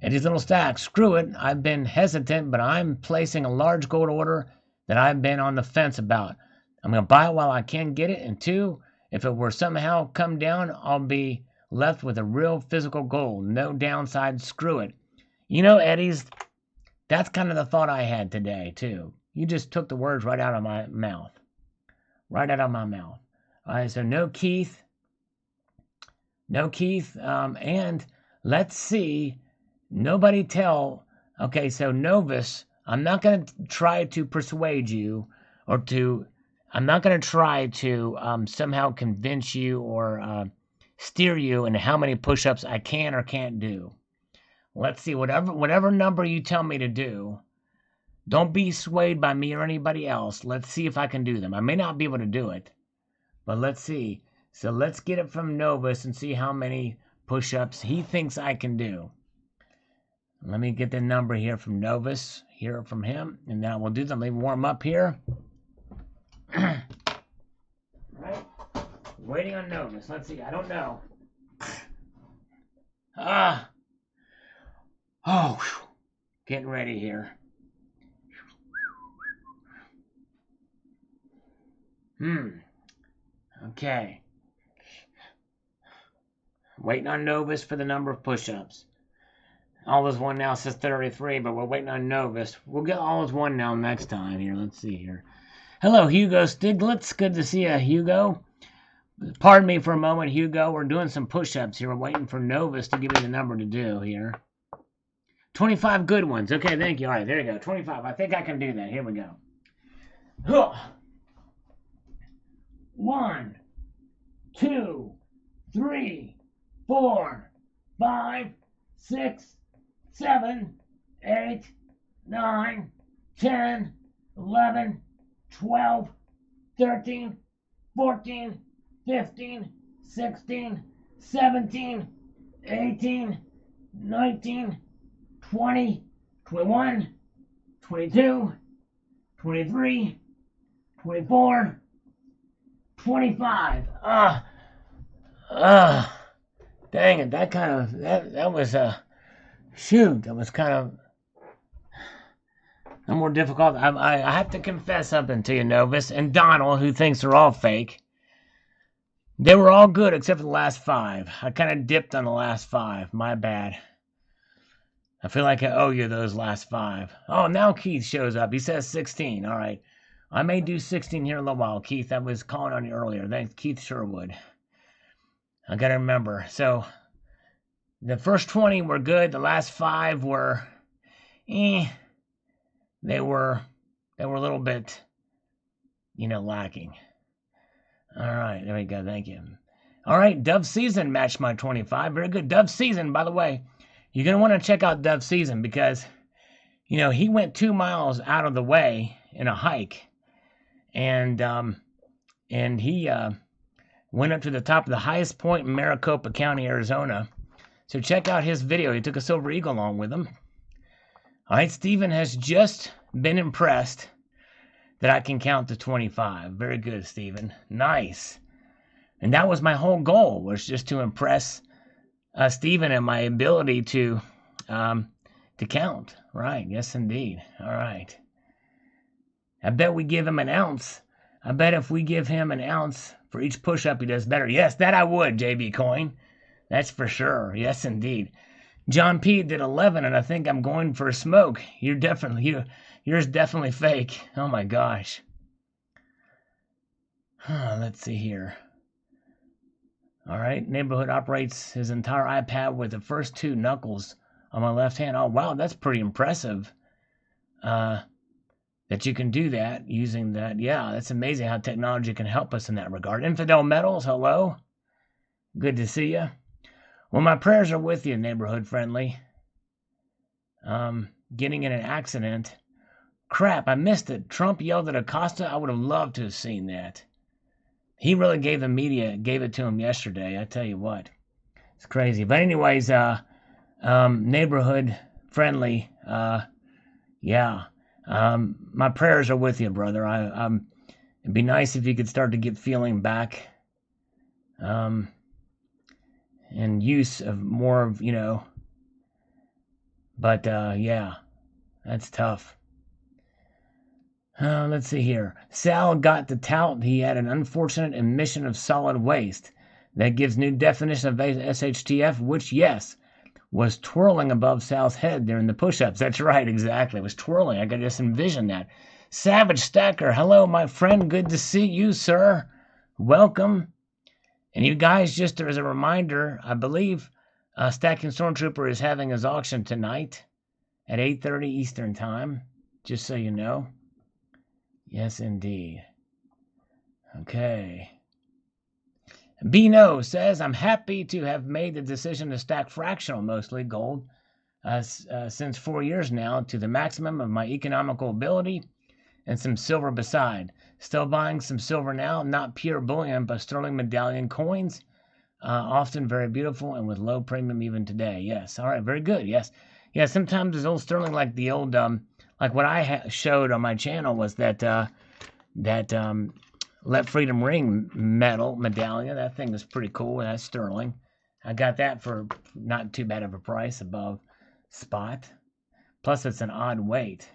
Eddie's Little Stack. Screw it. I've been hesitant, but I'm placing a large gold order that I've been on the fence about. I'm going to buy it while I can get it. And 2, if it were somehow come down, I'll be left with a real physical gold. No downside. Screw it. You know, Eddie's, that's kind of the thought I had today, too. You just took the words right out of my mouth. Right out of my mouth. All right, so no Keith. No Keith. And let's see. Nobody tell. Okay, so Novus, I'm not going to try to persuade you I'm not going to try to somehow convince you or steer you into how many push-ups I can or can't do. Let's see, whatever number you tell me to do, don't be swayed by me or anybody else. Let's see if I can do them. I may not be able to do it, but let's see. So let's get it from Novus and see how many push-ups he thinks I can do. Let me get the number here from Novus, hear it from him, and now we'll do them. Let me warm up here. Right? Waiting on Novus. Let's see. I don't know. Getting ready here. Okay. Waiting on Novus for the number of push-ups. All is one now says 33, but we're waiting on Novus. We'll get all is one now next time here. Let's see here. Hello, Hugo Stiglitz. Good to see you, Hugo. Pardon me for a moment, Hugo. We're doing some push-ups here. We're waiting for Novus to give me the number to do here. 25 good ones. Okay, thank you. All right, there you go. 25. I think I can do that. Here we go. 1, 2, 3, 4, 5, 6, 7, 8, 9, 10, 11, 12, 13, 14, 15, 16, 17, 18, 19, 20, 21, 22, 23, 24, 25. Dang it, that was shoot, that was kind of more difficult. I have to confess something to you, Novus, and Donald, who thinks they're all fake. They were all good except for the last 5. I kind of dipped on the last 5. My bad. I feel like I owe you those last 5. Oh, now Keith shows up. He says 16. All right. I may do 16 here in a little while, Keith. I was calling on you earlier. Thanks, Keith Sherwood. I got to remember. So, the first 20 were good. The last 5 were, They were a little bit, lacking. All right, there we go. Thank you. All right, Dove Season matched my 25. Very good. Dove Season, by the way, you're going to want to check out Dove Season because, he went 2 miles out of the way in a hike. And he went up to the top of the highest point in Maricopa County, Arizona. So check out his video. He took a Silver Eagle along with him. All right, Stephen has just been impressed that I can count to 25. Very good, Stephen. Nice. And that was my whole goal, was just to impress Stephen and my ability to count. Right, yes, indeed. All right. I bet we give him an ounce. I bet if we give him an ounce for each push-up, he does better. Yes, that I would, JB Coin. That's for sure. Yes, indeed. John P. did 11, and I think I'm going for a smoke. Yours definitely fake. Oh, my gosh. Let's see here. All right. Neighborhood operates his entire iPad with the first 2 knuckles on my left hand. Oh, wow, that's pretty impressive. That that you can do that using that. Yeah, that's amazing how technology can help us in that regard. Infidel Metals, hello. Good to see you. Well, my prayers are with you, neighborhood friendly. Getting in an accident. Crap, I missed it. Trump yelled at Acosta. I would have loved to have seen that. He really gave the media, gave it to him yesterday. I tell you what. It's crazy. But anyways, neighborhood friendly, yeah. My prayers are with you, brother. It'd be nice if you could start to get feeling back. And use of more of, but, yeah, that's tough. Let's see here. Sal got to tout he had an unfortunate emission of solid waste. That gives new definition of SHTF, which, yes, was twirling above Sal's head during the push-ups. That's right, exactly. It was twirling. I could just envision that. Savage Stacker, hello, my friend. Good to see you, sir. Welcome. And you guys, just as a reminder, I believe Stacking Stormtrooper is having his auction tonight at 8:30 Eastern Time, just so you know. Yes, indeed. Okay. Bino says, I'm happy to have made the decision to stack fractional, mostly gold, since 4 years now, to the maximum of my economical ability, and some silver beside. Still buying some silver now, not pure bullion, but sterling medallion coins, often very beautiful and with low premium even today. Yes, all right, very good, yes. Yeah, sometimes there's old sterling, like the old, like what I showed on my channel was that Let Freedom Ring metal medallion. That thing is pretty cool. That's sterling. I got that for not too bad of a price, above spot. Plus, it's an odd weight.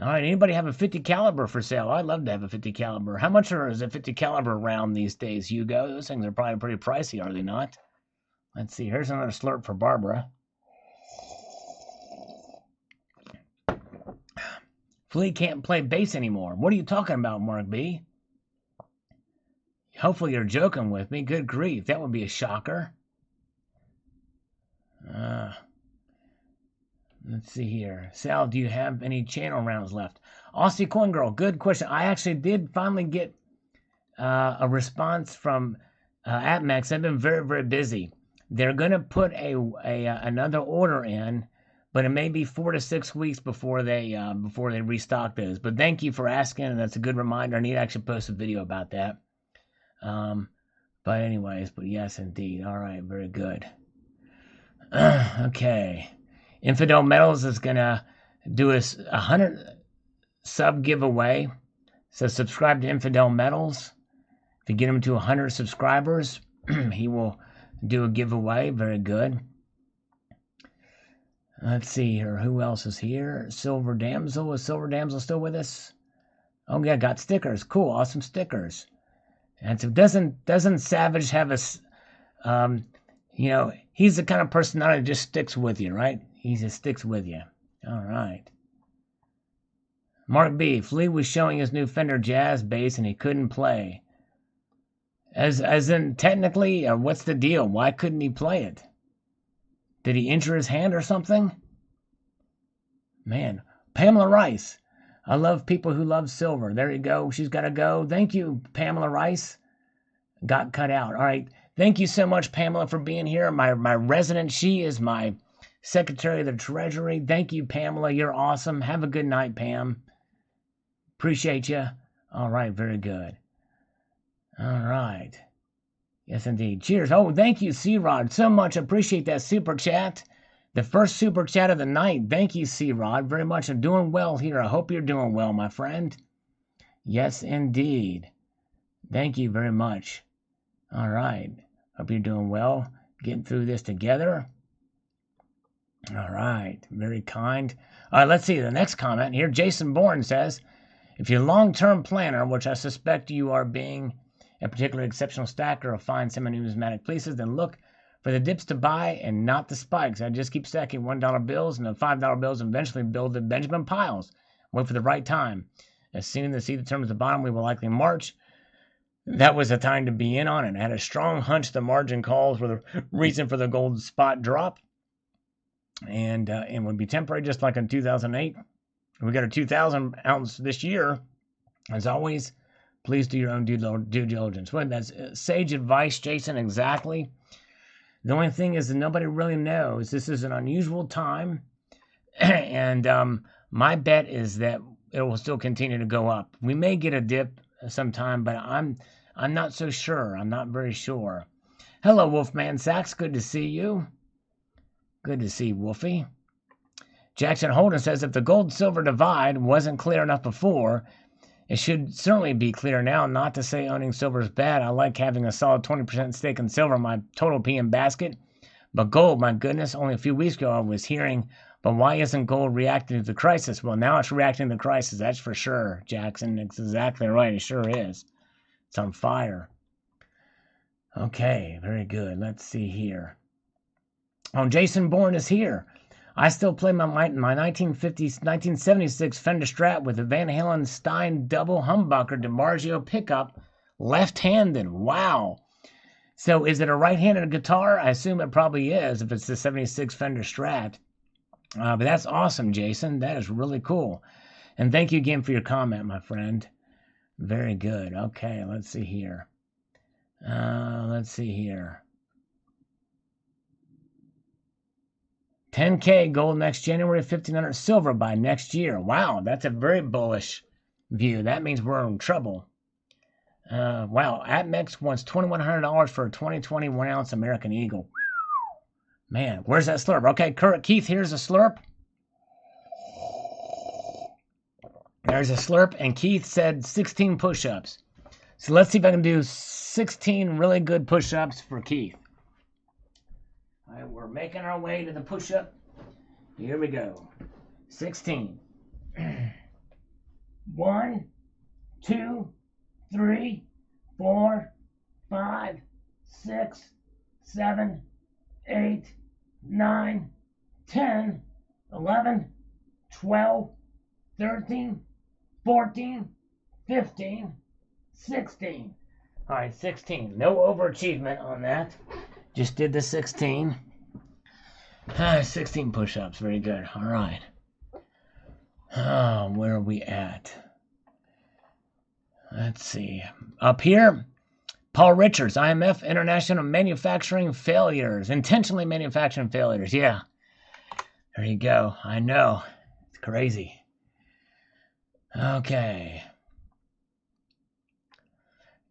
All right, anybody have a 50 caliber for sale? I'd love to have a 50 caliber. How much is a 50 caliber round these days, Hugo? Those things are probably pretty pricey, are they not? Let's see. Here's another slurp for Barbara. Flea can't play bass anymore. What are you talking about, Mark B? Hopefully you're joking with me. Good grief, that would be a shocker. Let's see here. Sal, do you have any channel rounds left? Aussie Coin Girl, good question. I actually did finally get a response from AppMax. I've been very, very busy. They're going to put another order in, but it may be 4 to 6 weeks before they restock those. But thank you for asking, and that's a good reminder. I need to actually post a video about that. But anyways, but yes, indeed. All right, very good. Okay. Infidel Metals is going to do a 100 sub giveaway. So subscribe to Infidel Metals. If you get him to 100 subscribers, he will do a giveaway. Very good. Let's see here. Who else is here? Silver Damsel. Is Silver Damsel still with us? Oh, yeah, got stickers. Cool. Awesome stickers. And so doesn't Savage have a, he's the kind of personality that just sticks with you, right? He just sticks with you. All right. Mark B. Flea was showing his new Fender Jazz bass and he couldn't play. As in, technically, what's the deal? Why couldn't he play it? Did he injure his hand or something? Man. Pamela Rice. I love people who love silver. There you go. She's got to go. Thank you, Pamela Rice. Got cut out. All right. Thank you so much, Pamela, for being here. My resident. She is my Secretary of the Treasury. Thank you, Pamela. You're awesome. Have a good night, Pam. Appreciate you. All right. Very good. All right. Yes, indeed. Cheers. Oh, thank you, C-Rod, so much. Appreciate that super chat. The first super chat of the night. Thank you, C-Rod, very much. I'm doing well here. I hope you're doing well, my friend. Yes, indeed. Thank you very much. All right. Hope you're doing well. Getting through this together. All right. Very kind. All right, let's see the next comment here. Jason Bourne says, if you're a long-term planner, which I suspect you are, being a particularly exceptional stacker of fine semi-numismatic pieces, then look for the dips to buy and not the spikes. I just keep stacking $1 bills and the $5 bills and eventually build the Benjamin piles. Wait for the right time. As soon as the determines the bottom, we will likely march. That was the time to be in on it. I had a strong hunch the margin calls were the reason for the gold spot drop. And would be temporary, just like in 2008. We got a 2,000 ounce this year. As always, please do your own due diligence. Well, that's sage advice, Jason, exactly. The only thing is that nobody really knows. This is an unusual time. And my bet is that it will still continue to go up. We may get a dip sometime, but I'm not so sure. I'm not very sure. Hello, Wolfman Sachs. Good to see you. Good to see Wolfie. Jackson Holden says if the gold-silver divide wasn't clear enough before, it should certainly be clear now. Not to say owning silver is bad. I like having a solid 20% stake in silver in my total PM basket. But gold, my goodness, only a few weeks ago I was hearing, but why isn't gold reacting to the crisis? Well, now it's reacting to the crisis, that's for sure, Jackson. It's exactly right. It sure is. It's on fire. Okay, very good. Let's see here. Oh, Jason Bourne is here. I still play my 1976 Fender Strat with a Van Halen Stein double humbucker DiMarzio pickup, left-handed. Wow. So is it a right-handed guitar? I assume it probably is if it's the 76 Fender Strat. But that's awesome, Jason. That is really cool. And thank you again for your comment, my friend. Very good. Okay, let's see here. 10K gold next January, 1,500 silver by next year. Wow, that's a very bullish view. That means we're in trouble. Wow, APMEX wants $2,100 for a 2020 1-ounce American Eagle. Man, where's that slurp? Okay, Keith, here's a slurp. There's a slurp, and Keith said 16 push-ups. So let's see if I can do 16 really good push-ups for Keith. All right, we're making our way to the push-up. Here we go. 16. 1, 2, 3, 4, 5, 6, 7, 8, 9, 10, 11, 12, 13, 14, 15, 16. All right, 16. No overachievement on that. Just did the 16. 16 push-ups. Very good. All right. Oh, where are we at? Let's see. Up here, Paul Richards, IMF, International Manufacturing Failures. Intentionally manufacturing failures. Yeah. There you go. I know. It's crazy. Okay.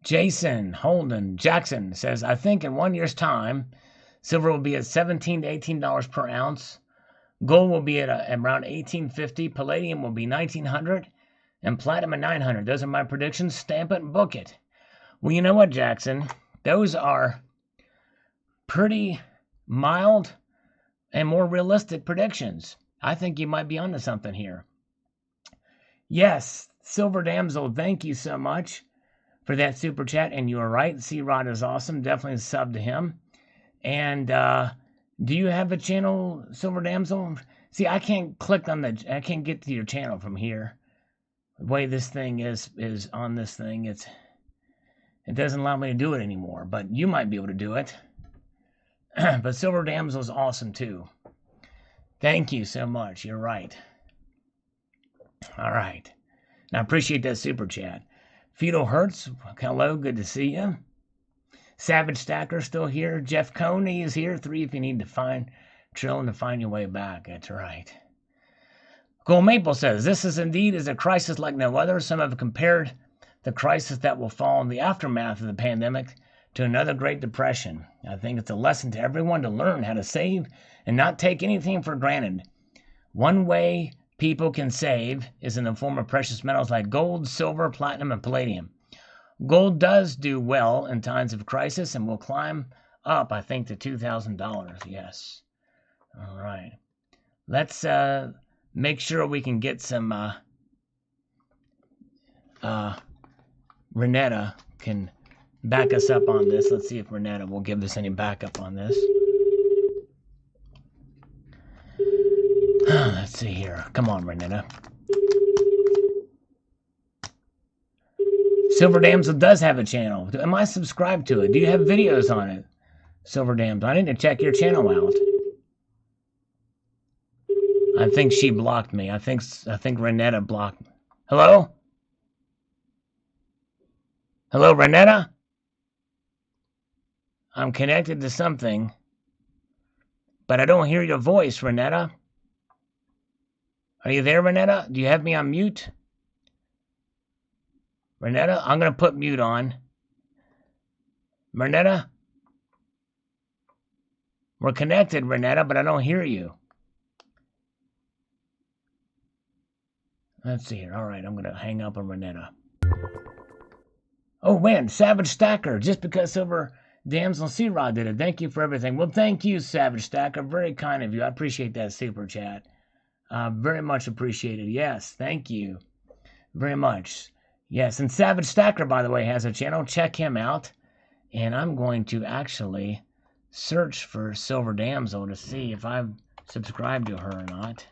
Jason Holden Jackson says, I think in 1 year's time, silver will be at $17 to $18 per ounce. Gold will be at around $18.50. Palladium will be $1,900. And platinum at $900. Those are my predictions. Stamp it and book it. Well, you know what, Jackson? Those are pretty mild and more realistic predictions. I think you might be onto something here. Yes, Silver Damsel, thank you so much for that super chat. And you are right. C-Rod is awesome. Definitely sub to him. And do you have a channel, Silver Damsel? See, I can't I can't get to your channel from here. The way this thing is on this thing, it doesn't allow me to do it anymore. But you might be able to do it. But Silver Damsel is awesome too. Thank you so much. You're right. All right. Now, I appreciate that super chat. Feudal Hertz, hello, good to see you. Savage Stacker still here. Jeff Coney is here. 3 if you need to find Trillion to find your way back. That's right. Gold Maple says, this is indeed a crisis like no other. Some have compared the crisis that will fall in the aftermath of the pandemic to another Great Depression. I think it's a lesson to everyone to learn how to save and not take anything for granted. One way people can save is in the form of precious metals like gold, silver, platinum, and palladium. Gold does do well in times of crisis and will climb up, I think, to $2,000. Yes. All right. Let's make sure we can get some Renetta can back us up on this. Let's see if Renetta will give us any backup on this. Let's see here. Come on, Renetta. Silver Damsel does have a channel. Am I subscribed to it? Do you have videos on it? Silver Damsel, I need to check your channel out. I think she blocked me. I think Renetta blocked me. Hello? Hello, Renetta? I'm connected to something, but I don't hear your voice, Renetta. Are you there, Renetta? Do you have me on mute? Renetta, I'm going to put mute on. Renetta? We're connected, Renetta, but I don't hear you. Let's see here. All right, I'm going to hang up on Renetta. Oh, man, Savage Stacker, just because Silver Damsel C-Rod did it. Thank you for everything. Well, thank you, Savage Stacker. Very kind of you. I appreciate that super chat. Very much appreciated. Yes, thank you very much. Yes, and Savage Stacker, by the way, has a channel. Check him out. And I'm going to actually search for Silver Damsel to see if I've subscribed to her or not.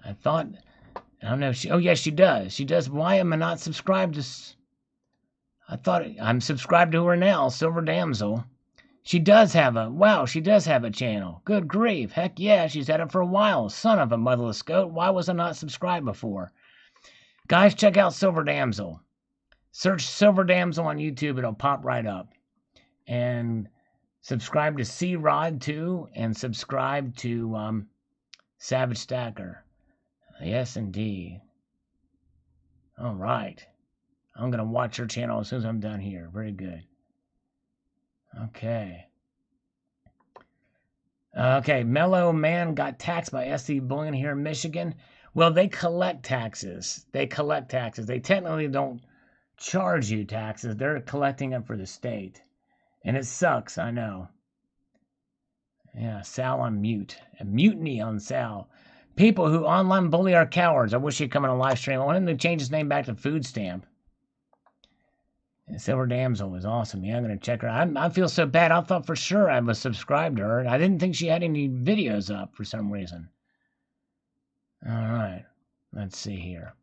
I don't know if she, oh yes, she does. She does. Why am I not subscribed to, I thought I'm subscribed to her now, Silver Damsel. She does have a channel. Good grief. Heck yeah, she's had it for a while. Son of a motherless goat. Why was I not subscribed before? Guys, check out Silver Damsel. Search Silver Damsel on YouTube. It'll pop right up. And subscribe to C-Rod too. And subscribe to Savage Stacker. Yes, indeed. All right. I'm going to watch her channel as soon as I'm done here. Very good. Okay. Okay, Mellow Man got taxed by SC Bullion here in Michigan. Well, they collect taxes. They technically don't charge you taxes. They're collecting them for the state. And it sucks, I know. Yeah, Sal on mute. A mutiny on Sal. People who online bully are cowards. I wish he'd come on a live stream. I want him to change his name back to Food Stamp. And Silver Damsel was awesome. Yeah, I'm going to check her. I feel so bad. I thought for sure I was subscribed to her. I didn't think she had any videos up for some reason. All right. Let's see here.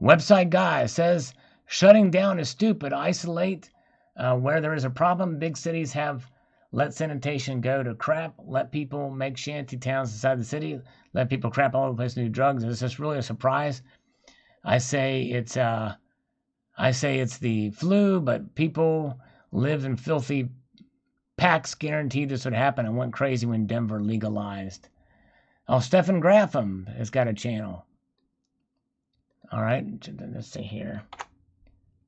Website guy says, shutting down is stupid. Isolate where there is a problem. Big cities have let sanitation go to crap. Let people make shanty towns inside the city. Let people crap all over the place and do drugs. Is this really a surprise? I say it's the flu, but people live in filthy packs. Guaranteed this would happen. I went crazy when Denver legalized. Oh, Stephen Graffam has got a channel. All right, let's see here.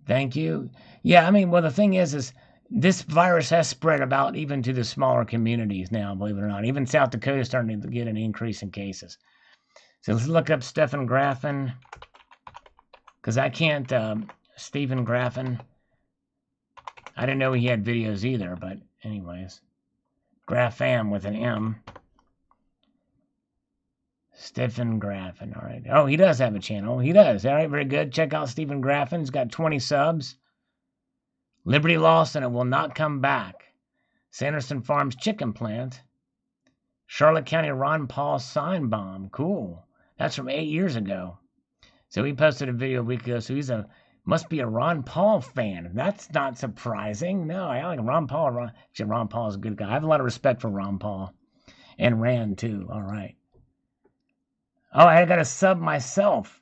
Thank you. Yeah, I mean, well, the thing is this virus has spread about even to the smaller communities now, believe it or not. Even South Dakota is starting to get an increase in cases. So let's look up Stephen Graffam, because I can't, Stephen Graffam. I didn't know he had videos either, but anyways. Graffam with an M. Stephen Graffam, all right. Oh, he does have a channel. He does. All right, very good. Check out Stephen Graffam. He's got 20 subs. Liberty lost and it will not come back. Sanderson Farms chicken plant. Charlotte County Ron Paul sign bomb. Cool. That's from 8 years ago. So he posted a video a week ago. So must be a Ron Paul fan. That's not surprising. No, I like Ron Paul. Actually, Ron Paul is a good guy. I have a lot of respect for Ron Paul. And Rand, too. All right. Oh, I got to sub myself.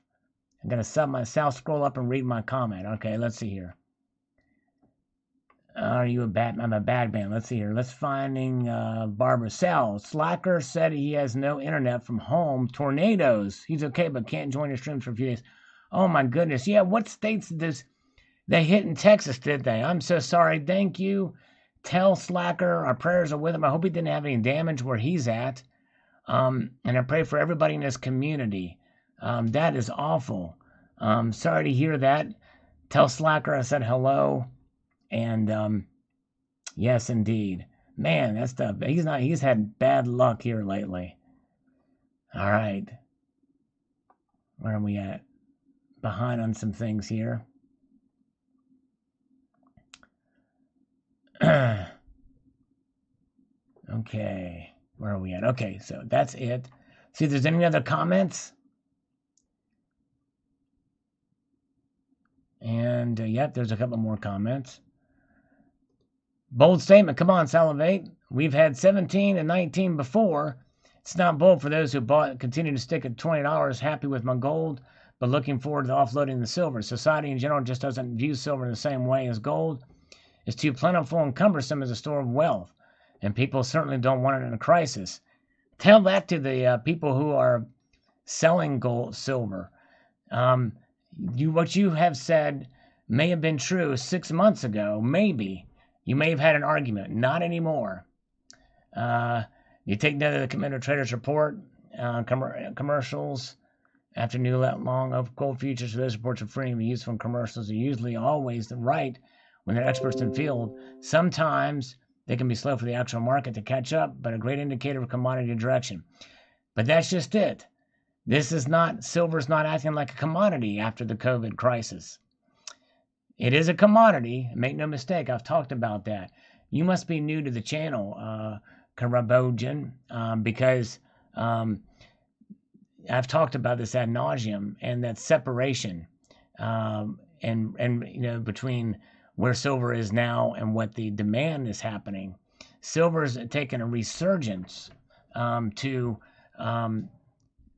I'm going to sub myself. Scroll up and read my comment. Okay, let's see here. Are you a bad? I'm a bad man. Let's see here. Let's finding Barbara Sal. Slacker said he has no internet from home. Tornadoes. He's okay, but can't join your streams for a few days. Oh my goodness. Yeah, what states did they hit in Texas, did they? I'm so sorry. Thank you. Tell Slacker our prayers are with him. I hope he didn't have any damage where he's at. And I pray for everybody in this community. That is awful. Sorry to hear that. Tell Slacker I said hello. And yes, indeed. Man, that's tough. He's had bad luck here lately. All right. Where are we at? Behind on some things here. Okay. Where are we at? Okay, so that's it. See if there's any other comments. And, yep, there's a couple more comments. Bold statement. Come on, Salivate. We've had 17 and 19 before. It's not bold for those who bought continue to stick at $20, happy with my gold, but looking forward to offloading the silver. Society in general just doesn't view silver in the same way as gold. It's too plentiful and cumbersome as a store of wealth, and people certainly don't want it in a crisis. Tell that to the people who are selling gold, silver. What you have said may have been true 6 months ago, maybe. You may have had an argument. Not anymore. You take note of the Commander Traders report, commercials. After new long of gold futures, those reports are free and be useful, and commercials are usually always right when they're experts in field. Sometimes they can be slow for the actual market to catch up, but a great indicator of commodity direction. But that's just it. Silver's not acting like a commodity after the COVID crisis. It is a commodity. Make no mistake, I've talked about that. You must be new to the channel, Karabojan, because I've talked about this ad nauseum, and that separation, and between where silver is now and what the demand is happening. Silver's taken a resurgence to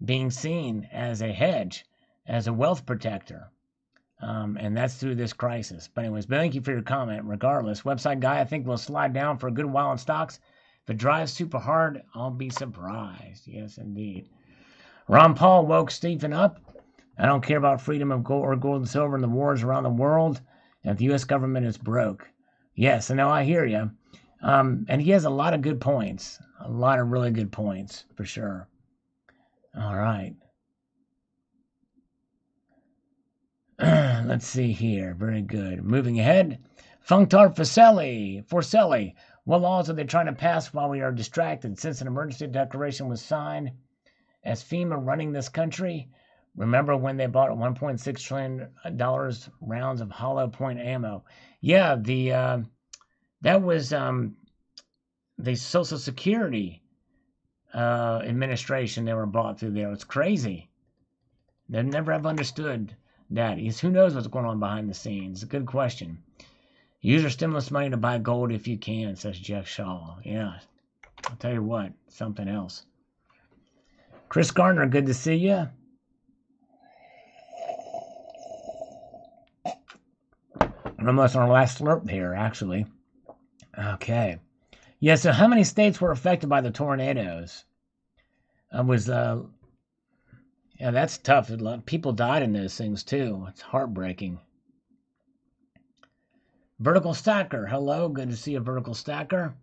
being seen as a hedge, as a wealth protector. And that's through this crisis. But anyways, thank you for your comment. Regardless, website guy, I think will slide down for a good while in stocks. If it drives super hard, I'll be surprised. Yes, indeed. Ron Paul woke Stephen up. I don't care about freedom of gold or gold and silver in the wars around the world. And the U.S. government is broke. Yes, I know, I hear you. And he has a lot of good points. A lot of really good points, for sure. All right. Let's see here. Very good. Moving ahead. Functar Forcelli. What laws are they trying to pass while we are distracted? Since an emergency declaration was signed, as FEMA running this country, remember when they bought $1.6 trillion rounds of hollow point ammo? Yeah, that was the Social Security administration they were bought through there. It's crazy. They never have understood that. Who knows what's going on behind the scenes? A good question. Use your stimulus money to buy gold if you can, says Jeff Shaw. Yeah, I'll tell you what, something else. Chris Gardner, good to see you. Almost on our last slurp here, actually. Okay. Yeah, so how many states were affected by the tornadoes? Yeah, that's tough. People died in those things, too. It's heartbreaking. Vertical Stacker, hello. Good to see a Vertical Stacker.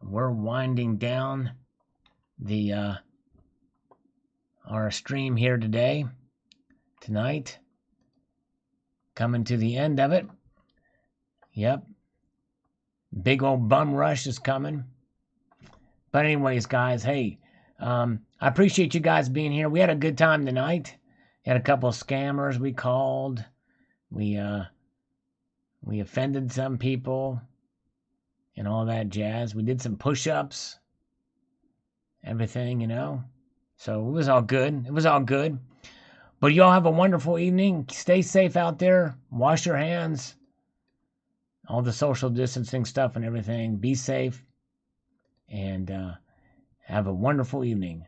We're winding down our stream here tonight. Coming to the end of it. Yep. Big old bum rush is coming. But anyways, guys, hey, I appreciate you guys being here. We had a good time tonight. Had a couple of scammers we called. We offended some people and all that jazz. We did some push-ups. Everything, So it was all good. But y'all have a wonderful evening. Stay safe out there. Wash your hands. All the social distancing stuff and everything. Be safe. And have a wonderful evening.